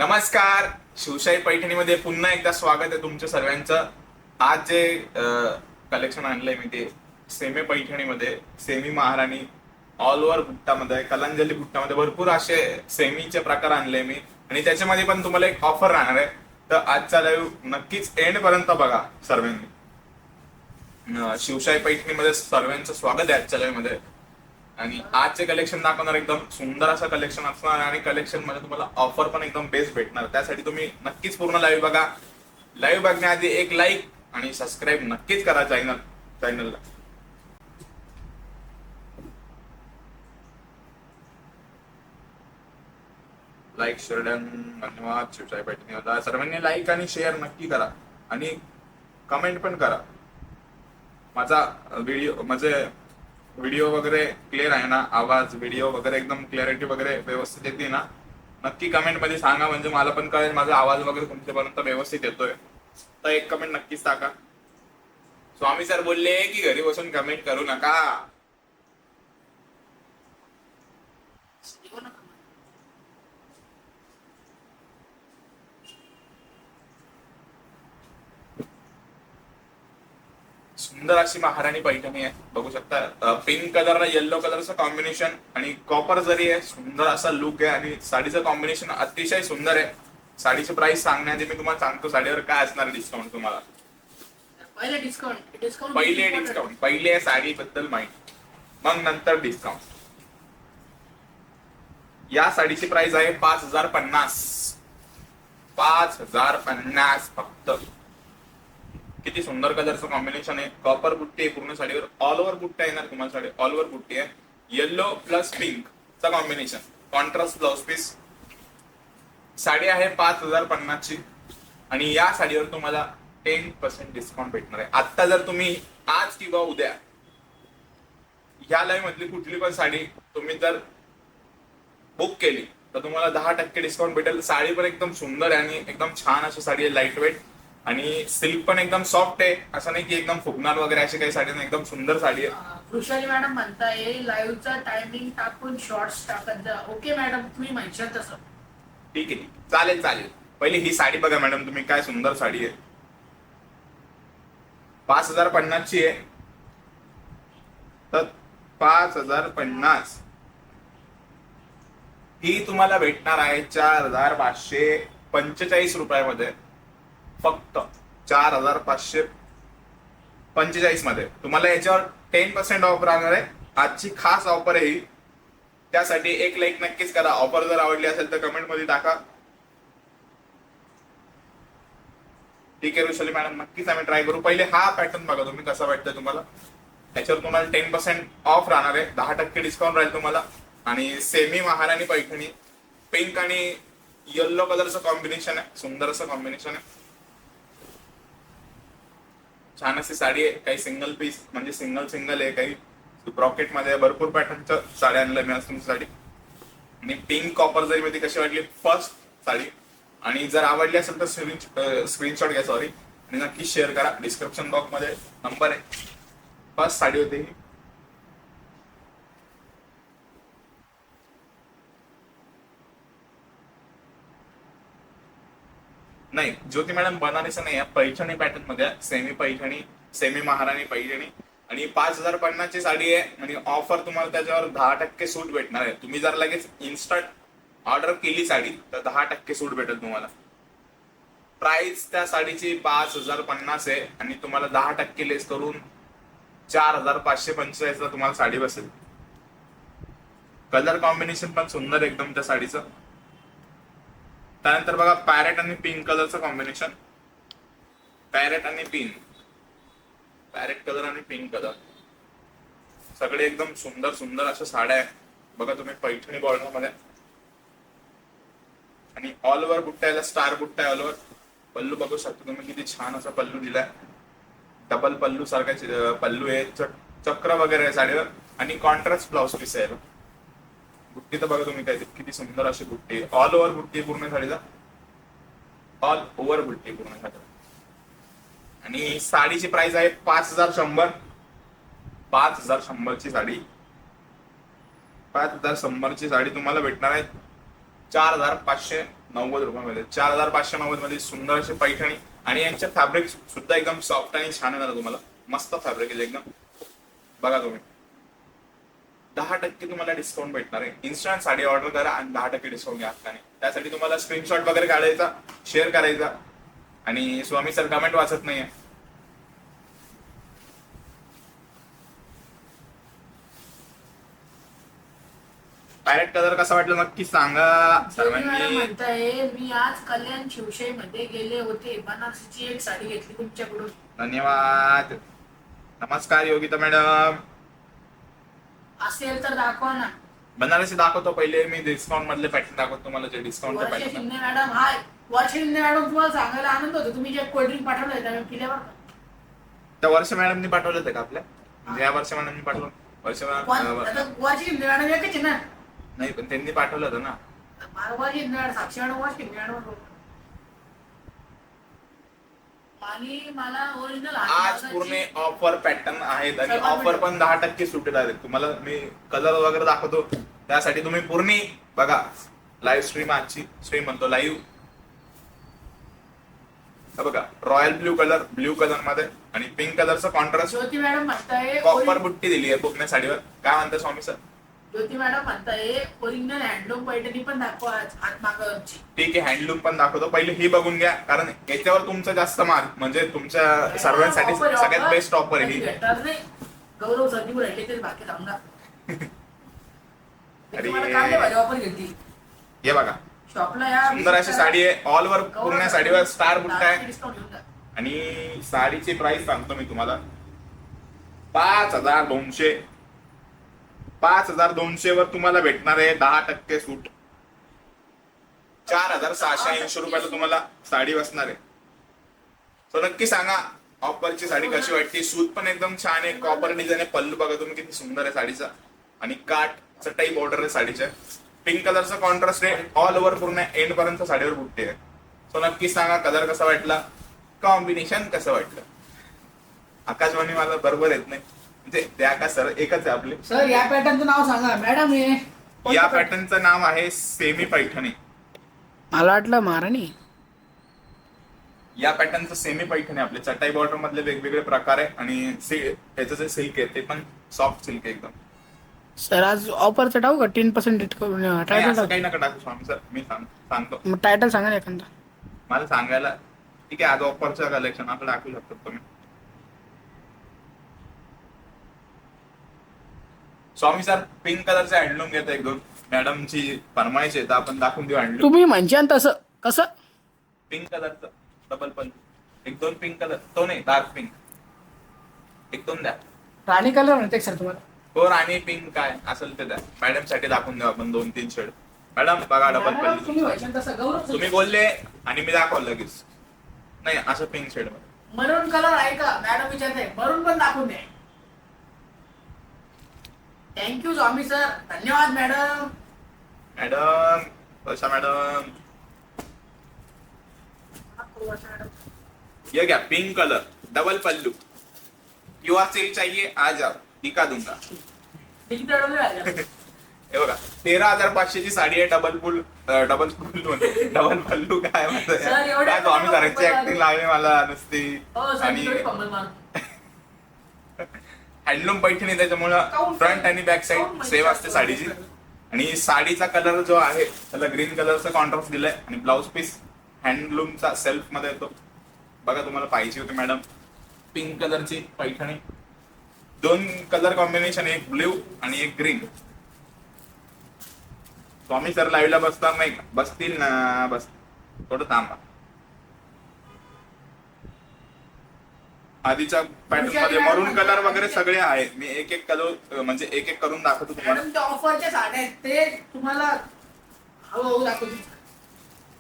नमस्कार. शिवशाही पैठणीमध्ये पुन्हा एकदा स्वागत आहे तुमच्या सर्वांचं. आज जे कलेक्शन आणलंय मी ते सेमी पैठणीमध्ये, सेमी महाराणी, ऑल ओव्हर बुट्टामध्ये, कलांजली बुट्टामध्ये भरपूर असे सेमीचे प्रकार आणले मी आणि त्याच्यामध्ये पण तुम्हाला एक ऑफर राहणार आहे. तर आजचा लाईव्ह नक्कीच एंड पर्यंत बघा सर्वांनी. शिवशाही पैठणीमध्ये सर्वांचं स्वागत आहे आजच्या लाईव्ह मध्ये. आणि आजचे कलेक्शन दाखवणार एकदम सुंदर असं कलेक्शन असणार आणि कलेक्शन मध्ये तुम्हाला ऑफर पण एकदम बेस्ट भेटणार. त्यासाठी तुम्ही नक्कीच पूर्ण लाईव्ह बघा. लाईव्ह बघण्याआधी एक लाईक आणि सबस्क्राईब नक्कीच करा चॅनलला. लाईक शेअर धन्यवाद. शिवशाही पैठणी सर्वांनी लाईक आणि शेअर नक्की करा आणि कमेंट पण करा. माझा व्हिडिओ वगैरे क्लिअर आहे ना, आवाज व्हिडिओ वगैरे एकदम क्लॅरिटी वगैरे व्यवस्थित येते ना, नक्की कमेंट मध्ये सांगा म्हणजे मला पण कळेल माझा आवाज वगैरे तुमच्यापर्यंत व्यवस्थित येतोय. तर एक कमेंट नक्कीच टाका. स्वामी सर बोलले की घरी बसून कमेंट करू नका. सुंदर अशी महाराणी पैठणी आहे, बघू शकता. पिंक कलर येल्लो कलरचं कॉम्बिनेशन आणि कॉपर जरी आहे. सुंदर असा लुक आहे आणि साडीचं कॉम्बिनेशन अतिशय सुंदर आहे. साडीची प्राइस सांगण्याआधी मी तुम्हाला सांगतो साडीवर काय असणार डिस्काउंट तुम्हाला. पहिले साडी बद्दल माहिती, मग नंतर डिस्काउंट. या साडीची प्राइस आहे 5,050. 5,050 फक्त. किती सुंदर कलरचं कॉम्बिनेशन आहे. कॉपर बुट्टी आहे पूर्ण साडीवर. ऑल ओव्हर बुट्टी येणार तुम्हाला साडी. ऑल ओव्हर बुट्टी आहे. येल्लो प्लस पिंक चा combination. Contrast blouse piece. Sari आहे 5,050 ची आणि या साडीवर तुम्हाला 10% डिस्काउंट भेटणार आहे. आता जर तुम्ही आज किंवा उद्या ह्या लाईव्ह मधली कुठली पण साडी तुम्ही जर बुक केली तर तुम्हाला 10% डिस्काउंट भेटेल. साडी पण एकदम सुंदर आहे आणि एकदम छान अशी साडी आहे. लाईट वेट आणि सिल्क पण एकदम सॉफ्ट आहे. असं नाही की एकदम फुगणार वगैरे अशी काही साडी नाही. एकदम सुंदर साडी आहे. वृषाली मॅडम म्हणताय लाईव्हचा टायमिंग टाकून शॉर्ट्स टाकत जा. ओके मॅडम, तुम्ही म्हणशाल तसं. ठीक आहे, चालेल. पहिले ही साडी बघा मॅडम तुम्ही, काय सुंदर साडी आहे. 5,050 ची आहे. तर 5,050 ही तुम्हाला भेटणार आहे 4,545 रुपयामध्ये. फक्त 4,545 मध्ये तुम्हाला याच्यावर 10% ऑफर राहणार आहे. आजची खास ऑफर आहे ही. त्यासाठी एक लाईक नक्कीच करा. ऑफर जर आवडली असेल तर कमेंट मध्ये टाका. ठीक आहे वृषाली मॅडम, नक्कीच आम्ही ट्राय करू. पहिले हा पॅटर्न बघा तुम्ही कसा वाटतंय तुम्हाला. त्याच्यावर तुम्हाला 10% ऑफ राहणार आहे. 10% डिस्काउंट राहील तुम्हाला. आणि सेमी महाराणी पैठणी, पिंक आणि येल्लो कलरचं कॉम्बिनेशन आहे. सुंदर असं कॉम्बिनेशन आहे. छान अशी साडी आहे. काही सिंगल पीस म्हणजे सिंगल आहे, काही ब्रॉकेट मध्ये भरपूर पॅटर्नच्या साड्या आणल्या मी आज तुमच्यासाठी. आणि पिंक कॉपर जरी मध्ये कशी वाटली फर्स्ट साडी. आणि जर आवडली असेल तर स्क्रीनशॉट घ्या आणि नक्की शेअर करा. डिस्क्रिप्शन बॉक्स मध्ये नंबर आहे. फर्स्ट साडी होती ही. नाही ज्योती मॅडम बनारसी नाही आहे, पैठणी पॅटर्न मध्ये सेमी पैठणी, सेमी महाराणी पैठणी. आणि 5,050 ची साडी आहे आणि ऑफर तुम्हाला त्याच्यावर 10% सूट भेटणार आहे. तुम्ही जर लगेच इन्स्टंट ऑर्डर केली साडी तर 10% सूट भेटेल तुम्हाला. प्राइस त्या साडीची 5,050 आहे आणि तुम्हाला 10% लेस करून 4,545 ला तुम्हाला साडी बसेल. कलर कॉम्बिनेशन पण सुंदर एकदम त्या साडीचं. त्यानंतर बघा पॅरेट आणि पिंक कलरचं कॉम्बिनेशन. पॅरेट कलर आणि पिंक कलर सगळे एकदम सुंदर अशा साड्या आहेत. बघा तुम्ही पैठणी बॉर्डर मध्ये. आणि ऑल ओव्हर बुट्टा याला स्टार बुट्टा आहे. ऑल ओव्हर पल्लू बघू शकता तुम्ही, किती छान असा पल्लू दिलाय. डबल पल्लू सारखा पल्लू आहे. चक्र वगैरे आहे साडीवर आणि कॉन्ट्रास्ट ब्लाउज पीस आहे. बुट्टी तर बघा तुम्ही काय किती सुंदर अशी बुट्टी. ऑल ओव्हर बुट्टी पूर्ण साडीला. ऑल ओव्हर बुट्टी पूर्ण साडीला. आणि साडीची प्राइस आहे 5,100. 5,100 ची साडी. 5,100 ची साडी तुम्हाला भेटणार आहे ₹4,590 4,590 मध्ये सुंदर अशी पैठणी आणि यांचे फॅब्रिक सुद्धा एकदम सॉफ्ट आणि छान येणार तुम्हाला. मस्त फॅब्रिक आहे एकदम. बघा तुम्ही 10% तुम्हाला डिस्काउंट भेटणार आहे. इन्स्टंट साडी ऑर्डर करा आणि 10% डिस्काउंट घ्या हक्काने. त्यासाठी तुम्हाला स्क्रीनशॉट वगैरे काढायचा, शेअर करायचा. आणि स्वामी सर कमेंट वाचत नाहीये. पॅरेट कलर कसा वाटला नक्की सांगा मॅडम सर्वांनी. म्हणताय मी आज कल्याण शिवशाही मध्ये गेले होते, बनारसीची एक साडी घेतली तुमच्याकडून. धन्यवाद. नमस्कार योगिता मॅडम. असेल तर दाखवा ना. बनारसी दाखवतो. पहिले मी डिस्काउंट मधले पॅटर्न दाखवतो तुम्हाला, जे डिस्काउंट वर्षा पॅटर्न. शिंदे मॅडम, हाय वर्षा शिंदे मॅडम, तुम्हाला सांगायला आनंद होतो तुम्ही जे कोल्ड्रिंक पाठवलंय त्या पिल्यावर. त्या वर्ष मॅडमनी पाठवले होते का आपल्या? म्हणजे या वर्ष मॅडमनी पाठवलं. वर्ष वर्षा शिंदे मॅडम एकच आहे ना. नाही पण त्यांनी पाठवलं होतं ना. वर्षा शिंदे मॅडम, साक्षी मॅडम, वर्षा शिंदे मॅडम. आणि मला ओरिजिनल आज पूर्ण ऑफर पॅटर्न आहेत आणि ऑफर पण 10% सुटेड आहेत. तुम्हाला मी कलर वगैरे दाखवतो, त्यासाठी तुम्ही पूर्ण बघा. लाईव्ह स्ट्रीम आजची स्ट्रीम म्हणतो लाईव्ह. बघा रॉयल ब्ल्यू कलर मध्ये आणि पिंक कलरचा कॉन्ट्रास्ट. ज्योती मॅडम म्हणताय कॉपर बुट्टी दिली आहे पूर्ण साडीवर. काय म्हणता स्वामी सर? ज्योती मॅडम म्हणताय ओरिजिनल हँडलूम पैठणी पण दाखवा हात मागवरची. ठीक आहे, हँडलूम पण दाखवतो. पहिले ही बघून घ्या, कारण याच्यावर तुमचं जास्त मार्क म्हणजे तुमच्या सर्वांसाठी सगळ्यात बेस्ट ऑफर आहे ही. गौरव संदीप राहिले तरी बाकी सांगा. अरे ऑफर घेतली. हे बघा शॉपला या. सुंदर अशी साडी आहे. ऑल ओव्हर पूर्ण साडीवर स्टार बुट्टा आहे. डिस्काउंट घेऊन जा. आणि साडीची प्राइस सांगतो मी तुम्हाला. 5,200 5,200 वर तुम्हाला भेटणार आहे 10% सूट. 4,680 रुपयाला तुम्हाला साडी बसणार आहे. तर नक्की सांगा ऑफरची साडी कशी वाटते. सूत पण एकदम छान आहे. कॉपर डिझाईन आहे. पल्लू बघा तुम्ही किती सुंदर आहे साडीचा. आणि काठ चटाई बॉर्डर आहे साडीच्या. पिंक कलरचा कॉन्ट्रास्ट आहे. ऑल ओव्हर पूर्ण एंड पर्यंत साडीवर बुट्टी आहे. सो नक्की सांगा कलर कसा वाटला, कॉम्बिनेशन कसं वाटलं. आकाशवाणी मला बरोबर येत नाही म्हणजे त्या का सर एकच आहे आपले. सर या पॅटर्नचं नाव सांगा मॅडम. या पॅटर्नचं नाव आहे सेमी पैठणी. मला वाटलं महाराणी. या पॅटर्नचं सेमी पैठणी आपले चटाई बॉर्डर मधले वेगवेगळे प्रकार आहे. आणि त्याचं जे सिल्क आहे ते पण सॉफ्ट सिल्क आहे एकदम. सर आज ऑफरचं टाकू का 10% डिस्काउंट? नाही, टायटल असं काही नका टाकू स्वामी सर. मी सांगतो. मग टायटल सांगा ना एखादा. मला सांगायला ठीक आहे. आज ऑफरचं कलेक्शन आपण दाखवू शकतो तुम्ही. स्वामी सर पिंक कलरचे हँडलूम घेत एक दोन. मॅडमची फरमाईश आहे तर आपण दाखवून देऊ हँडलूम. तुम्ही म्हणशान तसं कसं. पिंक कलरचं डबल पण एक दोन पिंक कलर. तो नाही डार्क पिंक. एक दोन द्या. राणी कलर म्हणते सर तुम्हाला. हो राणी पिंक काय असेल ते द्या. मॅडम साठी दाखवून देऊ आपण 2-3 शेड. मॅडम बघा डबल तुम्ही पल्लू. म्हणशान तसं गौरव. तुम्ही बोलले आणि मी दाखवलं लगेच. नाही असं पिंक शेड मध्ये. मरून कलर आहे का मॅडम विचारते. मरून पण दाखवून द्या. थँक्यू स्वामी सर. धन्यवाद मॅडम. मॅडम कशा मॅडम. ये क्या पिंक कलर डबल पल्लू. युवा सेल चाहिए आ जाओ दिखा दूंगा. हे बघा 13,500 ची साडी आहे. डबल पल्लू काय म्हणतो काय स्वामी सरांची ऍक्टिंग लागली मला नुसती. आणि हँडलूम पैठणी त्याच्यामुळं फ्रंट आणि बॅक साईड सेम असते साडीची. आणि साडीचा कलर जो आहे त्याला ग्रीन कलरचा कॉन्ट्रास्ट दिलाय. आणि ब्लाउज पीस हँडलूमचा सेल्फ मध्ये येतो. बघा तुम्हाला पाहिजे होती मॅडम पिंक कलरची पैठणी. 2 कलर कॉम्बिनेशन, एक ब्ल्यू आणि एक ग्रीन. स्वामी सर लाईव्हला बसणार नाही का? बसतील ना. बस थोडं थांबा. आधीच्या पॅटर्न मध्ये मरून कलर वगैरे सगळे आहेत. मी एक एक कलर म्हणजे एक एक करून दाखवतो तुम्हाला. मॅडम त्या ऑफरच्या साड्या आहेत ते तुम्हाला हळूहळू दाखवतो.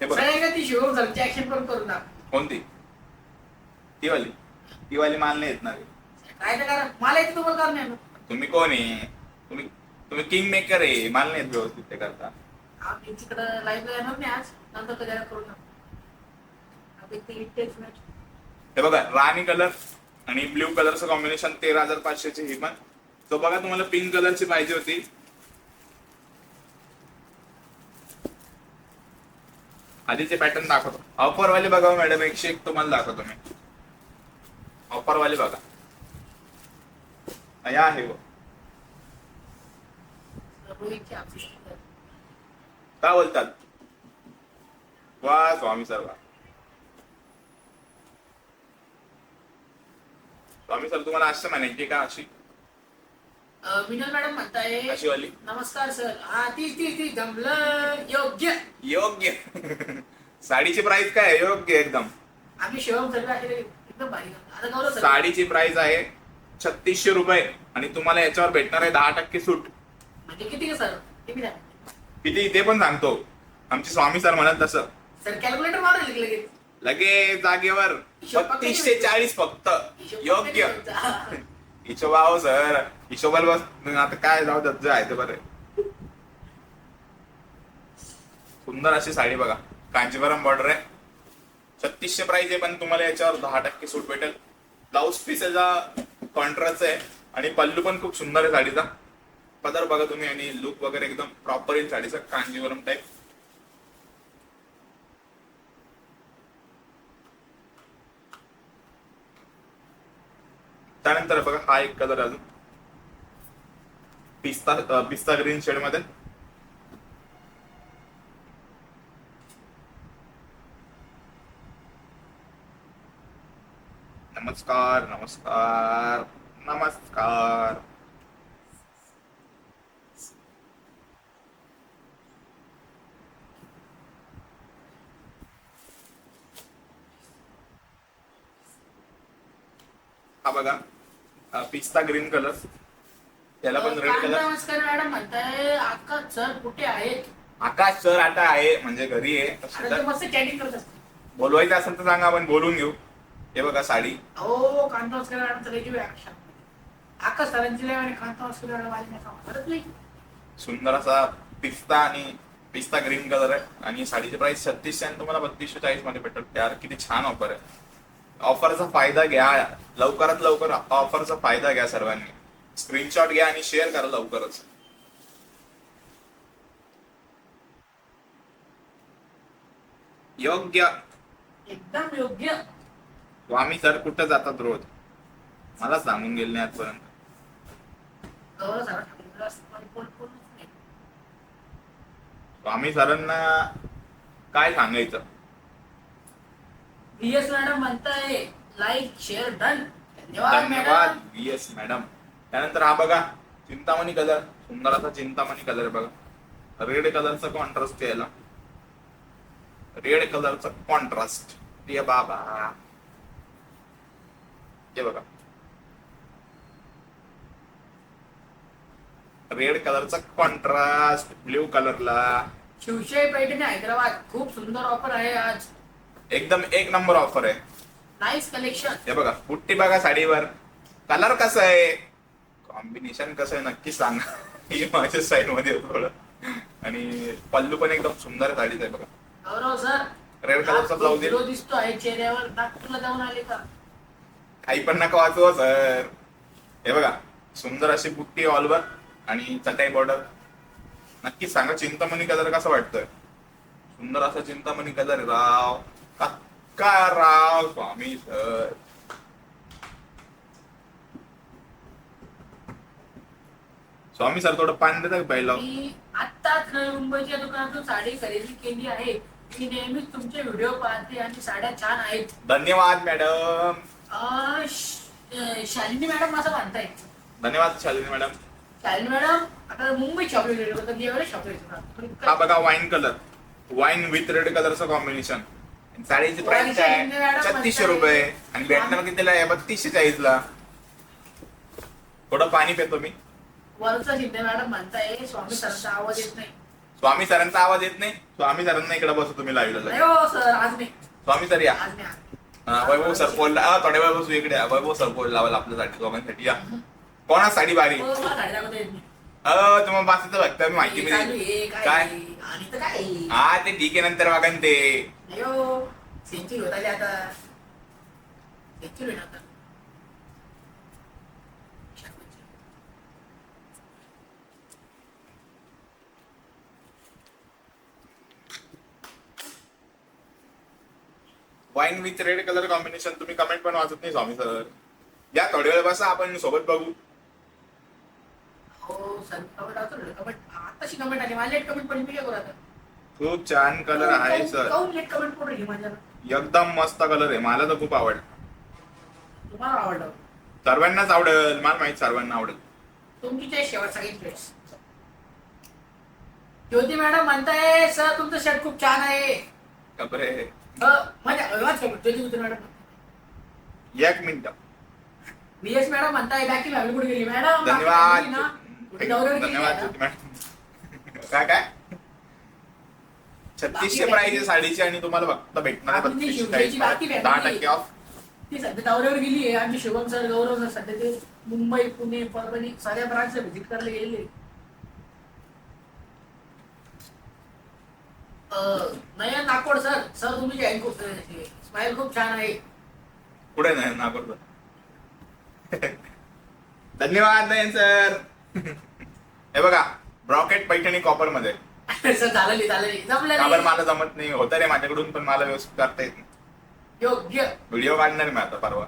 हे बघा ती शिवम सरची ऍक्शन पण करून दाखव. कोणती ती वाली माल नाही येत ना. काय तर करा. मला येते तुम्हाला करणार. तुम्ही कोण आहे? तुम्ही किंग मेकर आहे. माल नाही येत व्यवस्थित ते करता. आम्ही तिकडं लाईव्ह येणार नाही आज. नंतर कधी करू ना. हे बघा राणी कलर आणि ब्ल्यू कलरचं कॉम्बिनेशन 13,500 ची ही पण. तो बघा तुम्हाला पिंक कलरची पाहिजे होती. आधीचे पॅटर्न दाखवतो. ऑफर वाले बघा मॅडम, 101 तुम्हाला दाखवतो मी. ऑफर वाले बघा, या आहे वो. रोहितची आपली. काय बोलतात? वा स्वामी सर, वा स्वामी सर. तुम्हाला असं म्हणायची का अशी विनोद मॅडम म्हणताय अशी वाली? नमस्कार सर. हा ती जमलं योग्य. योग्य. साडीची प्राइस काय आहे? योग्य एकदम. आम्ही शिवम सर एकदम भारी. आता गौरव सर साडीची प्राइस आहे 3600 रुपये आणि तुम्हाला याच्यावर भेटणार आहे 10% सूट. म्हणजे किती का सर? किती द्या किती ते पण सांगतो. आमचे स्वामी सर म्हणत तसं. सर कॅल्क्युलेटर मारून लगेच लगेच जागेवर हिशोब पकडून 3240 फक्त. हिशोब योग्य. पकडून हिशोब आहो सर, हिशोबाला बस. आता काय जाऊ द्यात, जे आहे ते बरं. सुंदर अशी साडी बघा, कांजीवरम बॉर्डर आहे. 3600 प्राइस आहे, पण तुम्हाला याच्यावर 10% सूट भेटेल. ब्लाऊज पीस याचा कॉन्ट्रास्ट आहे आणि पल्लू पण खूप सुंदर आहे साडीचा. पदर बघा तुम्ही आणि लुक वगैरे एकदम प्रॉपर येईल साडीचा, कांजीवरम टाईप. त्यानंतर बघा हा एक कलर अजून पिस्ता ग्रीन शेड मध्ये. नमस्कार नमस्कार नमस्कार. हा बघा पिस्ता ग्रीन कलर, त्याला पण रेड कलर. नमस्कार मॅडम म्हणताय आकाश सर कुठे आहेत? आकाश सर आता आहे म्हणजे घरी आहे. आता ते मस्त चॅटिंग करत असतात. बोलवायचं असेल तर सांगा, आपण बोलून घेऊ. हे बघा साडी. हो कांतावस्कर मॅडम तर रेडिओ आहे. आकाश सरांची लय आणि कांतावस्कर मॅडम आली नाही का? नाही सुंदर असा पिस्ता आणि पिस्ता ग्रीन कलर आहे आणि साडीची प्राइस 3600 आणि तुम्हाला 3240 मध्ये भेटेल. यार किती छान ऑफर आहे. ऑफरचा फायदा घ्या, लवकरात लवकर ऑफरचा फायदा घ्या सर्वांनी. स्क्रीनशॉट घ्या आणि शेअर करा लवकरच. योग्य, एकदम योग्य. स्वामी सर कुठं जातात रोज? मला सांगून गेले नाही आजपर्यंत. गौरव सर सांगितलं असतं, पण कोणच नाही. स्वामी सरांना काय सांगायचं? VS मॅडम म्हणताय लाईक शेअर डन. धन्यवाद धन्यवाद मॅडम. VS madam. त्यानंतर हा बघा चिंतामणी कलर, सुंदर असा चिंतामणी कलर बघा. रेड कलरचा कॉन्ट्रास्ट यायला, रेड कलरचा कॉन्ट्रास्ट. ये बाबा, हे बघा रेड कलरचा कॉन्ट्रास्ट ब्ल्यू कलरला. शिवशाही पैठणी हैदराबाद खूप सुंदर ऑफर आहे आज. एकदम एक नंबर ऑफर आहे. Nice collection. हे बघा बुट्टी बघा साडीवर. कलर कसा आहे, कॉम्बिनेशन कसं आहे नक्की सांगा. हे माझ्या साईड मध्ये थोडं. आणि पल्लू पण एकदम सुंदर साडीच आहे बघा. गौरव सर रेड कलरचा ब्लाऊज आहे. दिसतो आहे चेहऱ्यावर. नागपूरला जाऊन आले का? काही पण नका वाचव सर. हे बघा सुंदर अशी बुट्टी ऑलवर आणि चटाई बॉर्डर. नक्की सांगा चिंतामणी कलर कसा वाटतोय? सुंदर असा चिंतामणी कलर राव. का राव स्वामी सर. स्वामी सर थोडं पाणी देतात पहिला. मी आत्ताच नवी मुंबईच्या दुकानातून साडी खरेदी केली आहे. मी नेहमीच तुमचे व्हिडिओ पाहते आणि साड्या छान आहेत. धन्यवाद मॅडम. शालिनी मॅडम असं म्हणताय. धन्यवाद शालिनी मॅडम. शालिनी मॅडम आता मुंबई शॉपिंग हा बघा wine colour, wine with red कलरचं कॉम्बिनेशन. साडीची प्राइस आहे 3600 रुपये आणि भेटणार कितीला आहे? 3240 ला. थोडं पाणी पितो मी. वरचा शिंदे मॅडम म्हणताय स्वामी सरांचा आवाज येत नाही. स्वामी सरांचा आवाज येत नाही? स्वामी सरांना इकडे बसू तुम्ही लाईव्ह. नाही हो सर आज नाही. स्वामी सर या. आज नाही. वैभव सर बोलला थोड्या वेळ बसू इकडे. वैभव सर बोल लावाल आपल्यासाठी दोघांसाठी. या कोणा साडी बारी. हो, मला साडी दाखवता येत नाही. तुम्हाला बाकीचं बघता मी माहिती हे चालू मिळेल आहे, काय. आणि तर काय हा ते ठीक आहे, नंतर बघा ना ते. नाही हो सेंचुरी होत आली आता. सेंचुरी होईल आता. Wine with red colour combination. तुम्ही कमेंट पण वाचत नाही स्वामी सर. या थोडी वेळ बसा, आपण सोबत बघू. हो सर, कमेंट आताशी कमेंट आली, माझी कमेंट पण मी काय करू आता. खूप छान कलर आहे सर, काऊन लेट कमेंट पडू राहिली माझ्याला. एकदम मस्त कलर आहे. मला तर खूप आवडला. तुम्हाला आवडलं, सर्वांनाच आवडेल, मला माहित सर्वांना आवडेल. तुमची ते शेवट सगळी ज्योती मॅडम म्हणताय सर तुमचं शर्ट खूप छान आहे. खबरे म्हणजे ज्योती मॅडम, एक मिनिट. बीएस मॅडम म्हणताय बाकी फॅमिली कुठे गेली मॅडम. धन्यवाद धन्यवाद. धन्यवाद ज्योती मॅडम. काय काय 3600 प्राइस आहे साडीची आणि तुम्हाला फक्त भेटणार आहे 10% ऑफ. ती सध्या दौऱ्यावर गेली आहे. आमचे शुभम सर, गौरव सर सध्या ते मुंबई, पुणे, परभणी सगळ्या ब्रांच व्हिजिट करायला गेलेले. नयन नाकोड सर, सर तुम्ही खूप स्माइल खूप छान आहे. पुढे नाही नागपूर. धन्यवाद नयन सर. हे बघा ब्रॉकेट पैठणी कॉपर मध्ये. सर झालं जमलं काबर मला जमत नाही होतं रे माझ्याकडून, पण मला व्यवस्थित करता येत नाही. योग्य व्हिडिओ काढणार मी आता परवा.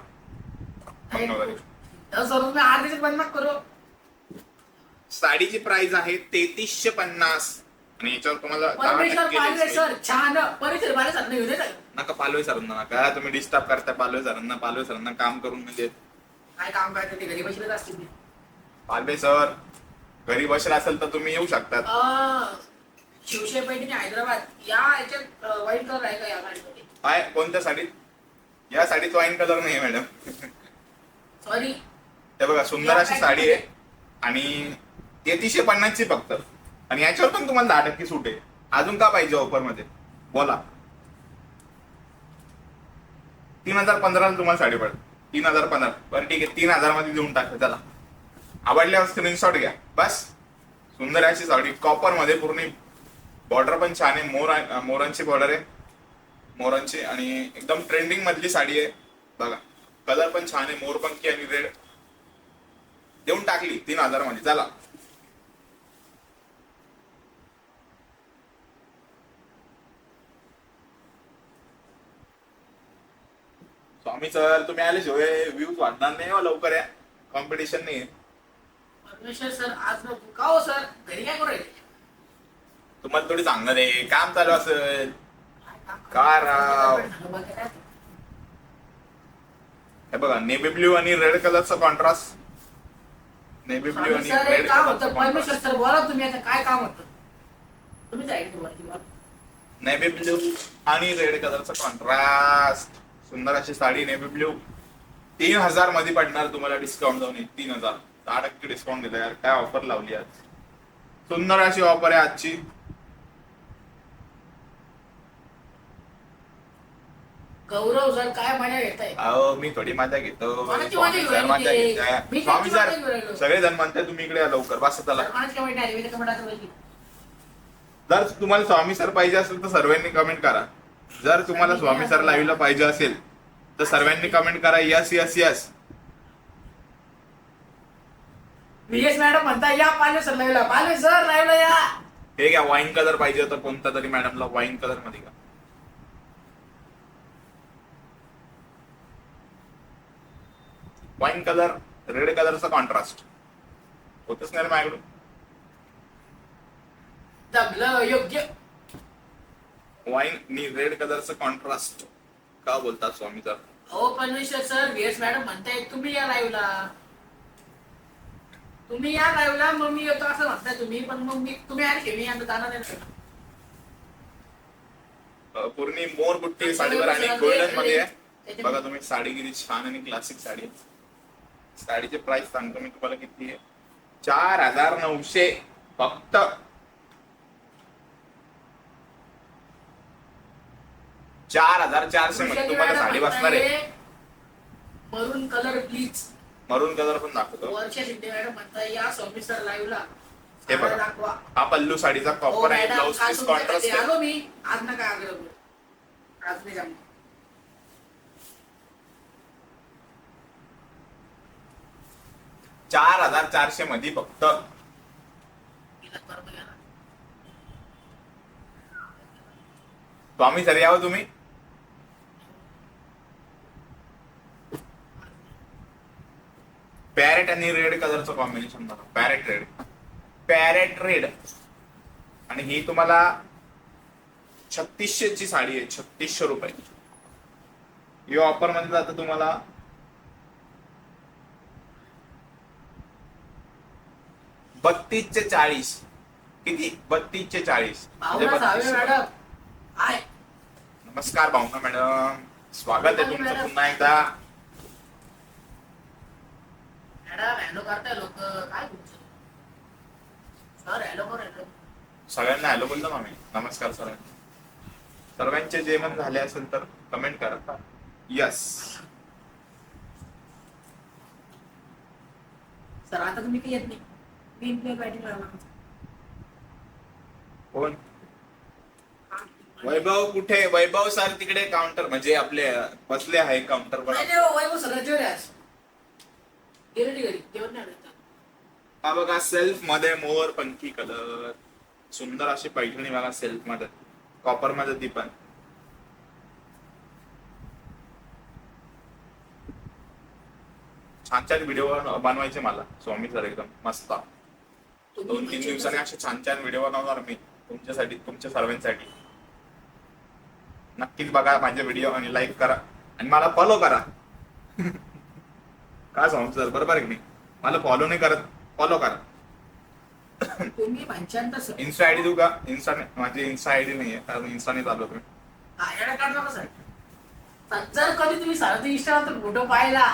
सर तुम्ही आधीच बंद नका करू. साडीची प्राइस आहे 3350 आणि याच्यावर तुम्हाला 10% पालवे discount. सर छान परिसर मला सर नाही होते नका पालवे सरांना नका, तुम्ही डिस्टर्ब करताय पालवे सरांना. पालवे सरांना काम करून म्हणजे काय काम करते ते घरी बसलेच असतील ते. पालवे सर घरी बसला असेल तर तुम्ही येऊ शकतात. शिवशे पैठणी हैदराबाद या याच्यात वाईट कलर आहे का या साडीमध्ये. काय कोणत्या साडीत? या साडीत वाईन कलर नाही मॅडम. सॉरी. हे बघा सुंदर अशी साडी आहे आणि 3350 ची फक्त. आणि याच्यावर पण तुम्हाला 10% सूट आहे. अजून का पाहिजे ऑफर मध्ये बोला. 3015 तुम्हाला साडी पडेल. 3015 बरं ठीक आहे, 3000 मध्ये देऊन टाका. चला आवडल्यावर स्क्रीनशॉट घ्या बस. सुंदर अशी साडी कॉपर मध्ये, पूर्ण बॉर्डर पण छान आहे. मोरांची बॉर्डर आहे मोरांची आणि एकदम ट्रेंडिंग मधली साडी आहे. बघा कलर पण छान आहे, मोरपंखी आणि रेड. देऊन टाकली 3000 मध्ये. चला स्वामी सर तुम्ही आले शिवाय व्ह्यूज वाढणार नाही हो. लवकर या, कॉम्पिटिशन नाही. परमेश्वर सर आज नको का हो सर, घरी काय करू. तुम्हाला थोडी सांगणार आहे, काम चालू असेल का राव. हे बघा नेव्ही ब्ल्यू आणि रेड कलरचा कॉन्ट्रास्ट. नेव्ही ब्ल्यू आणि रेड काम कलरचा होतं. परमेश्वर कॉन्ट्रास्ट. सर बोला तुम्ही आता काय काम होतं. तुम्ही जाईल नेव्ही ब्ल्यू आणि रेड कलरचा कॉन्ट्रास्ट. सुंदर अशी साडी नेव्ही ब्ल्यू. 3000 मध्ये पडणार तुम्हाला. डिस्काउंट जाऊन 3000 10% डिस्काउंट दिला यार. काय ऑफर लावली आज. सुंदर अशी ऑफर आहे आजची. गौरव सर काय मजा घेत आहे. अहो मी थोडी मजा घेतो. कोणाची स्वामी मजा सर घेऊ मजा राहिली? घेताय. मी स्वामी कोणाची सर मजा घेऊ राहिलो? सगळेजण म्हणताय तुम्ही इकडे या लवकर. बस चला. कोणाची कमेंट आली मी कमेंट आता बघितली. जर तुम्हाला स्वामी सर पाहिजे असेल तर सर्वांनी कमेंट करा. जर तुम्हाला स्वामी सर लाईव्हला पाहिजे असेल तर सर्वांनी कमेंट करा yes yes yes. BS madam म्हणता या पालवे सर लाईव्हला. पालवे सर लाईव्हला या. हे घ्या वाईन कलर पाहिजे होता कोणता तरी मॅडमला. वाईन कलर मध्ये का वाईन कलर रेड कलरचा कॉन्ट्रास्ट होतच नाही माझ्याकडून. जमलं योग्य. वाईन आणि रेड कलरचा कॉन्ट्रास्ट का बोलतात स्वामी सर. हो परमेश्वर सर बीएस मॅडम म्हणताय तुम्ही या लाईव्हला. तुम्ही या लाईव्हला मग मी येतो असं म्हणताय तुम्ही. पण मग मी तुम्ही आले मी आता जाणार नाही. पूर्ण मोर बुट्टी साडीवर आणि गोल्डन मध्ये आहे. बघा तुम्ही साडी किती छान आणि क्लासिक साडी आहे. साडीचे प्राइस सांगतो मी तुम्हाला किती आहे. 4900 फक्त. 4400 मध्ये तुम्हाला साडी बसणार आहे. मरून कलर प्लीज. मरून कलर पण दाखवतो. वर्षा शिंदे मॅडम म्हणताय या स्वामी सर लाईव्हला. हे बघा दाखवा. हा पल्लू साडीचा कॉपर आहे. ब्लाउज पीस कॉन्ट्रास्ट आहे. आलो मी आज ना काय आग्रह करू. आज नाही जमणार. 4400 मध्ये फक्त. स्वामी सर यावं तुम्ही. पॅरेट आणि रेड कलरचं कॉम्बिनेशन बघा. पॅरेट रेड आणि ही तुम्हाला 3600 ची साडी आहे. 3600 रुपये. ही ऑफर मध्ये जातं तुम्हाला 3240. किती? 3240. म्हणजे भावना सावे 3200. मॅडम हाय. नमस्कार भावना मॅडम, स्वागत आहे तुमचं पुन्हा एकदा. मॅडम हॅलो करताय लोक काय तुमचं सर हॅलो कर हॅलो. सगळ्यांना हॅलो बोललो ना मी. नमस्कार सरांना. सर्वांचे जेवण झाले असेल तर कमेंट करा. यस. सर आता तुम्ही काही येत नाही. तीन प्लेट बॅटिंग लागला. कोण? वैभव कुठे? वैभव सर तिकडे काउंटर म्हणजे आपले बसले आहे काउंटर वर. नाही नाही वैभव सगळं जेवण आहे आज. गेले घरी जेवण नाही आणलं. हा बघा सेल्फ मध्ये मोर पंखी कलर. सुंदर अशी पैठणी बघा सेल्फ मध्ये. कॉपर मध्ये ती पण. छान छान व्हिडिओ बनवायचे मला स्वामी सर एकदम मस्त. 2-3 दिवसांनी असे छान छान व्हिडिओ बनवणार मी तुमच्यासाठी, तुमच्या सर्वांसाठी. नक्कीच बघा माझे व्हिडिओ आणि लाईक करा आणि मला फॉलो करा. काय सांगू सर, बरोबर आहे की नाही? मला फॉलो नाही करत, फॉलो करा. तुम्ही 85 सर. इन्स्टा आयडी देऊ का? इन्स्टा माझी इन्स्टा आयडी नाहीये कारण इन्स्टाने चालू तुम्ही. आयडिया काढ नका सर. जर कधी तुम्ही सारथी इंस्टावर फोटो पाहिला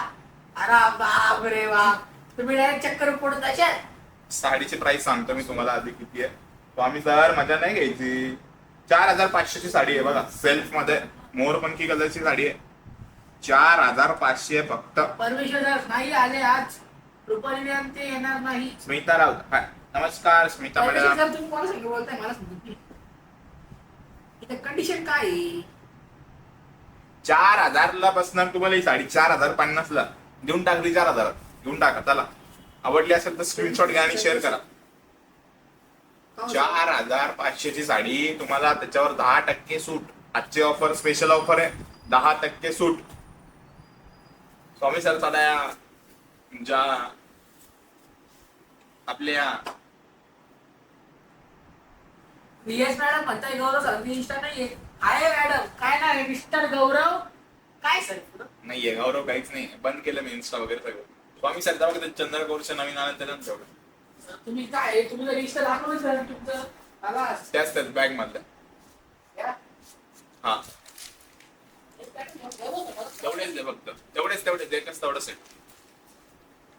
अरे बाप रे बाप तुम्ही डायरेक्ट चक्कर पडत असाल. साडीची प्राइस सांगतो मी तुम्हाला आधी किती आहे. स्वामी सर मजा नाही घ्यायची. 4500 ची साडी आहे बघा. सेल्फ मध्ये मोरपंखी कलरची साडी आहे. 4500 फक्त. परमेश्वर सर नाही आले आज. रुपाली मॅम ते येणार नाही. स्मिता राऊत. हाय नमस्कार स्मिता परमेश्वर मॅडम. सर तुम्ही कोणाला सांगितलं बोलताय मला समजत नाही. इथे कंडिशन काय आहे? 4000 ला बसणार तुम्हाला ही साडी. 4050 ला देऊन टाकली. 4000 घेऊन टाका. चला आवडली असेल तर स्क्रीनशॉट घ्या आणि शेअर करा. 4500 ची साडी तुम्हाला त्याच्यावर 10% सूट. आजची ऑफर स्पेशल ऑफर आहे. 10% सूट. स्वामी सर साड्या ज्या आपल्या येस मॅडम म्हणताय गौरव सर इंस्टा नाहीये. आहे मॅडम काय नाव आहे मिस्टर गौरव काय सर पुढं? नाहीये गौरव काहीच नाही. बंद केलं मी इन्स्टा वगैरे सगळं. स्वामी सर जाऊ का चंद्रगौरच्या नवीन आलं त्याला तेवढं. सर, तुम्ही काय तुम्ही जर इंस्टा दाखवलं सर तुमचं आला त्याच बॅग मधल्या. या. हा एक पॅकेट घेऊन ठेवा. तेवढेच दे फक्त. तेवढेच एकच तेवढंच आहे.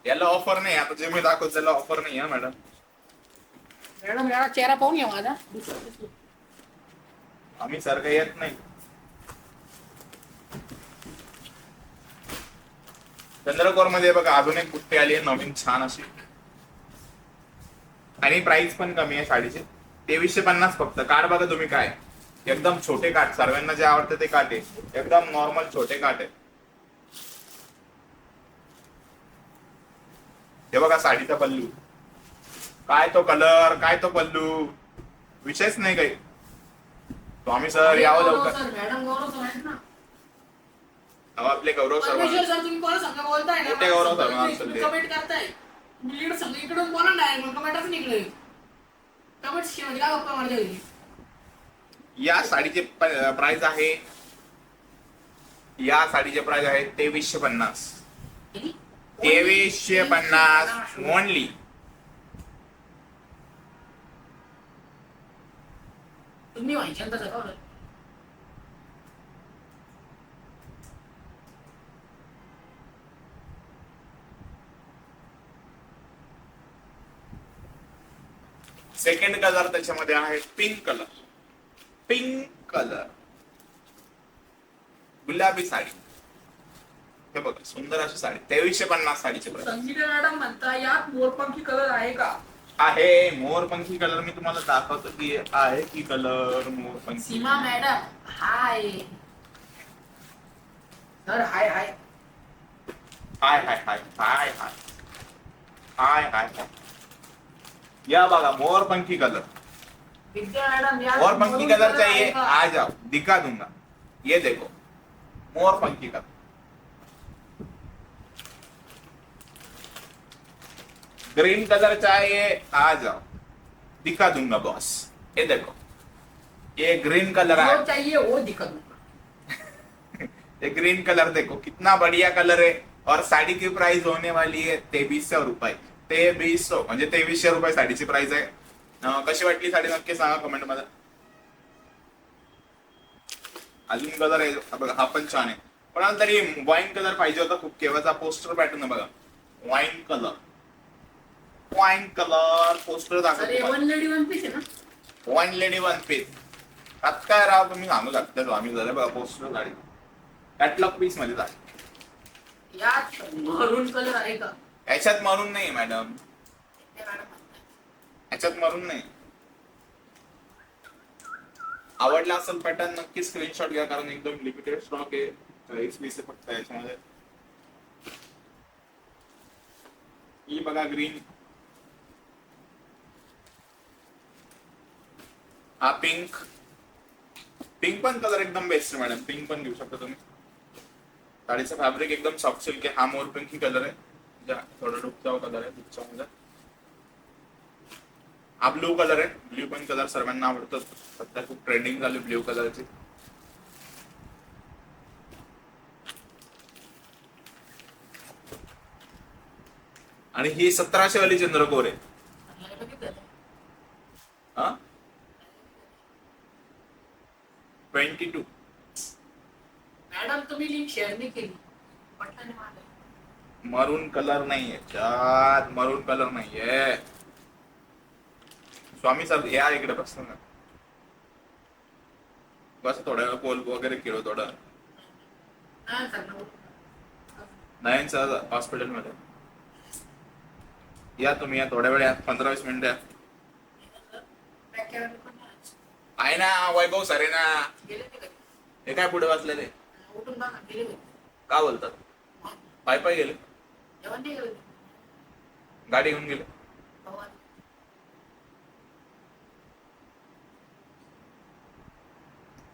याला ऑफर नाही. आता जे मी दाखवतो त्याला ऑफर नाही हा मॅडम. मॅडम याला चेहरा पाहून घ्या माझा. आम्ही सर काही येत नाही. चंद्रकोर मध्ये बघा अजून एक बुट्टी आली आहे नवीन छान अशी आणि प्राइस पण कमी आहे साडीची. 2350 फक्त. काठ बघा तुम्ही काय एकदम छोटे काठ. सर्वांना जे आवडते ते काठ आहे. एकदम नॉर्मल छोटे काठ आहे. हे बघा साडीचा पल्लू. काय तो कलर, काय तो पल्लू, विषयच नाही काही. स्वामी सर यावं लवकर. सर मॅडम गौरव सर आहेत ना. अहो आपले गौरव सर. परमेश्वर सर तुम्ही कोणाला सांगा बोलताय ना. मोठे गौरव सर म्हणा असेल ते. कमेंट करताय. तुम्ही लीड सांगा इकडून बोला नाही मग कमेंटच निघले. कमेंट म्हणजे काय गप्पा मारते. या साडीचे प्राइस आहे. या साडीचे प्राइस आहे 2350. 2350 ओनली. तुम्ही व्हायच्या तसं का? सेकंड कलर त्याच्यामध्ये आहे पिंक कलर. गुलाबी साडी. हे बघा सुंदर अशी साडी. 2350 साडीचे प्राइस संगीता मॅडम म्हणता यात मोरपंखी कलर आहे का? आहे. मोरपंखी कलर मी तुम्हाला दाखवतो की आहे की कलर मोरपंखी. सीमा मॅडम हाय. सर हाय हाय. हाय हाय हाय हाय हाय हाय हाय हाय. या बघा मोरपंखी कलर. विद्या मॅडम यात मोरपंखी कलर चाहिए आहे का? आ जाओ दिखा दूंगा. ये देखो मोरपंखी कलर. ग्रीन कलर चाहिए आ जाओ, दिखा दूंगा बॉस। ये देखो, ये ग्रीन कलर है, जो चाहिए वो दिखा दूंगा। ये ग्रीन कलर देखो कितना बढ़िया कलर है। और साडी की प्राइस होने वाली आहे 2300 रुपये। 2300 म्हणजे 2300 रुपये साडीची प्राइस आहे। कशी वाटली साडी नक्की सांगा कमेंट मध्ये। अजून कलर आहे बघा, हा पण छान आहे, पण तरी वाईन कलर पाहिजे होता खूप, केव्हाचा पोस्टर पॅटर्न आहे बघा, wine colour, wine colour poster sir हे वन लेडी वन पीस आहे ना? One lady one piece. आता काय राव तुम्ही सांगू शकता, आम्ही झालं बघा पोस्टर साडी कॅटलॉग पीस मध्ये झाली। यात मरून कलर आहे का? याच्यात मरून नाही मॅडम, याच्यात मरून नाही। आवडला असेल पॅटर्न नक्की स्क्रीनशॉट घ्या, कारण एकदम लिमिटेड स्टॉक आहे, 40 पीस आहे फक्त याच्यामध्ये। ही बघा ग्रीन, हा पिंक, पिंक पण कलर एकदम बेस्ट आहे मॅडम, पिंक पण घेऊ शकता तुम्ही। साडीचं फॅब्रिक एकदम सॉफ्ट सिल्क आहे। हा मोर पिंक ही कलर आहे, थोडा डुबचा कलर आहे डुबचा। हा ब्लू कलर आहे, ब्ल्यू पण कलर सर्वांना आवडतो, सध्या खूप ट्रेंडिंग झाली ब्ल्यू कलरची। आणि ही 1700 वाली चंद्रकोर आहे। हा 22। मॅडम तुम्ही लिंक शेअर नाही केली, पटकन मारा। मरून कलर नाहीये त्यात, मरून कलर नाहीये। स्वामी सर या इकडे बस ना, बस थोड्या वेळ पोल वगैरे खेळू थोडं। हा सर नयन सर हॉस्पिटल मध्ये या तुम्ही, या थोड्या वेळ या, 15-20 मिनिटं या। आहे ना वैभव सर आहे ना, गेले ते घरी. हे काय पुढे वाचलेले उठून बघा गेले घरी. का बोलतात, पाय पाय गेले, जेवण नाही गेले. गाडी घेऊन गेले। भगवान.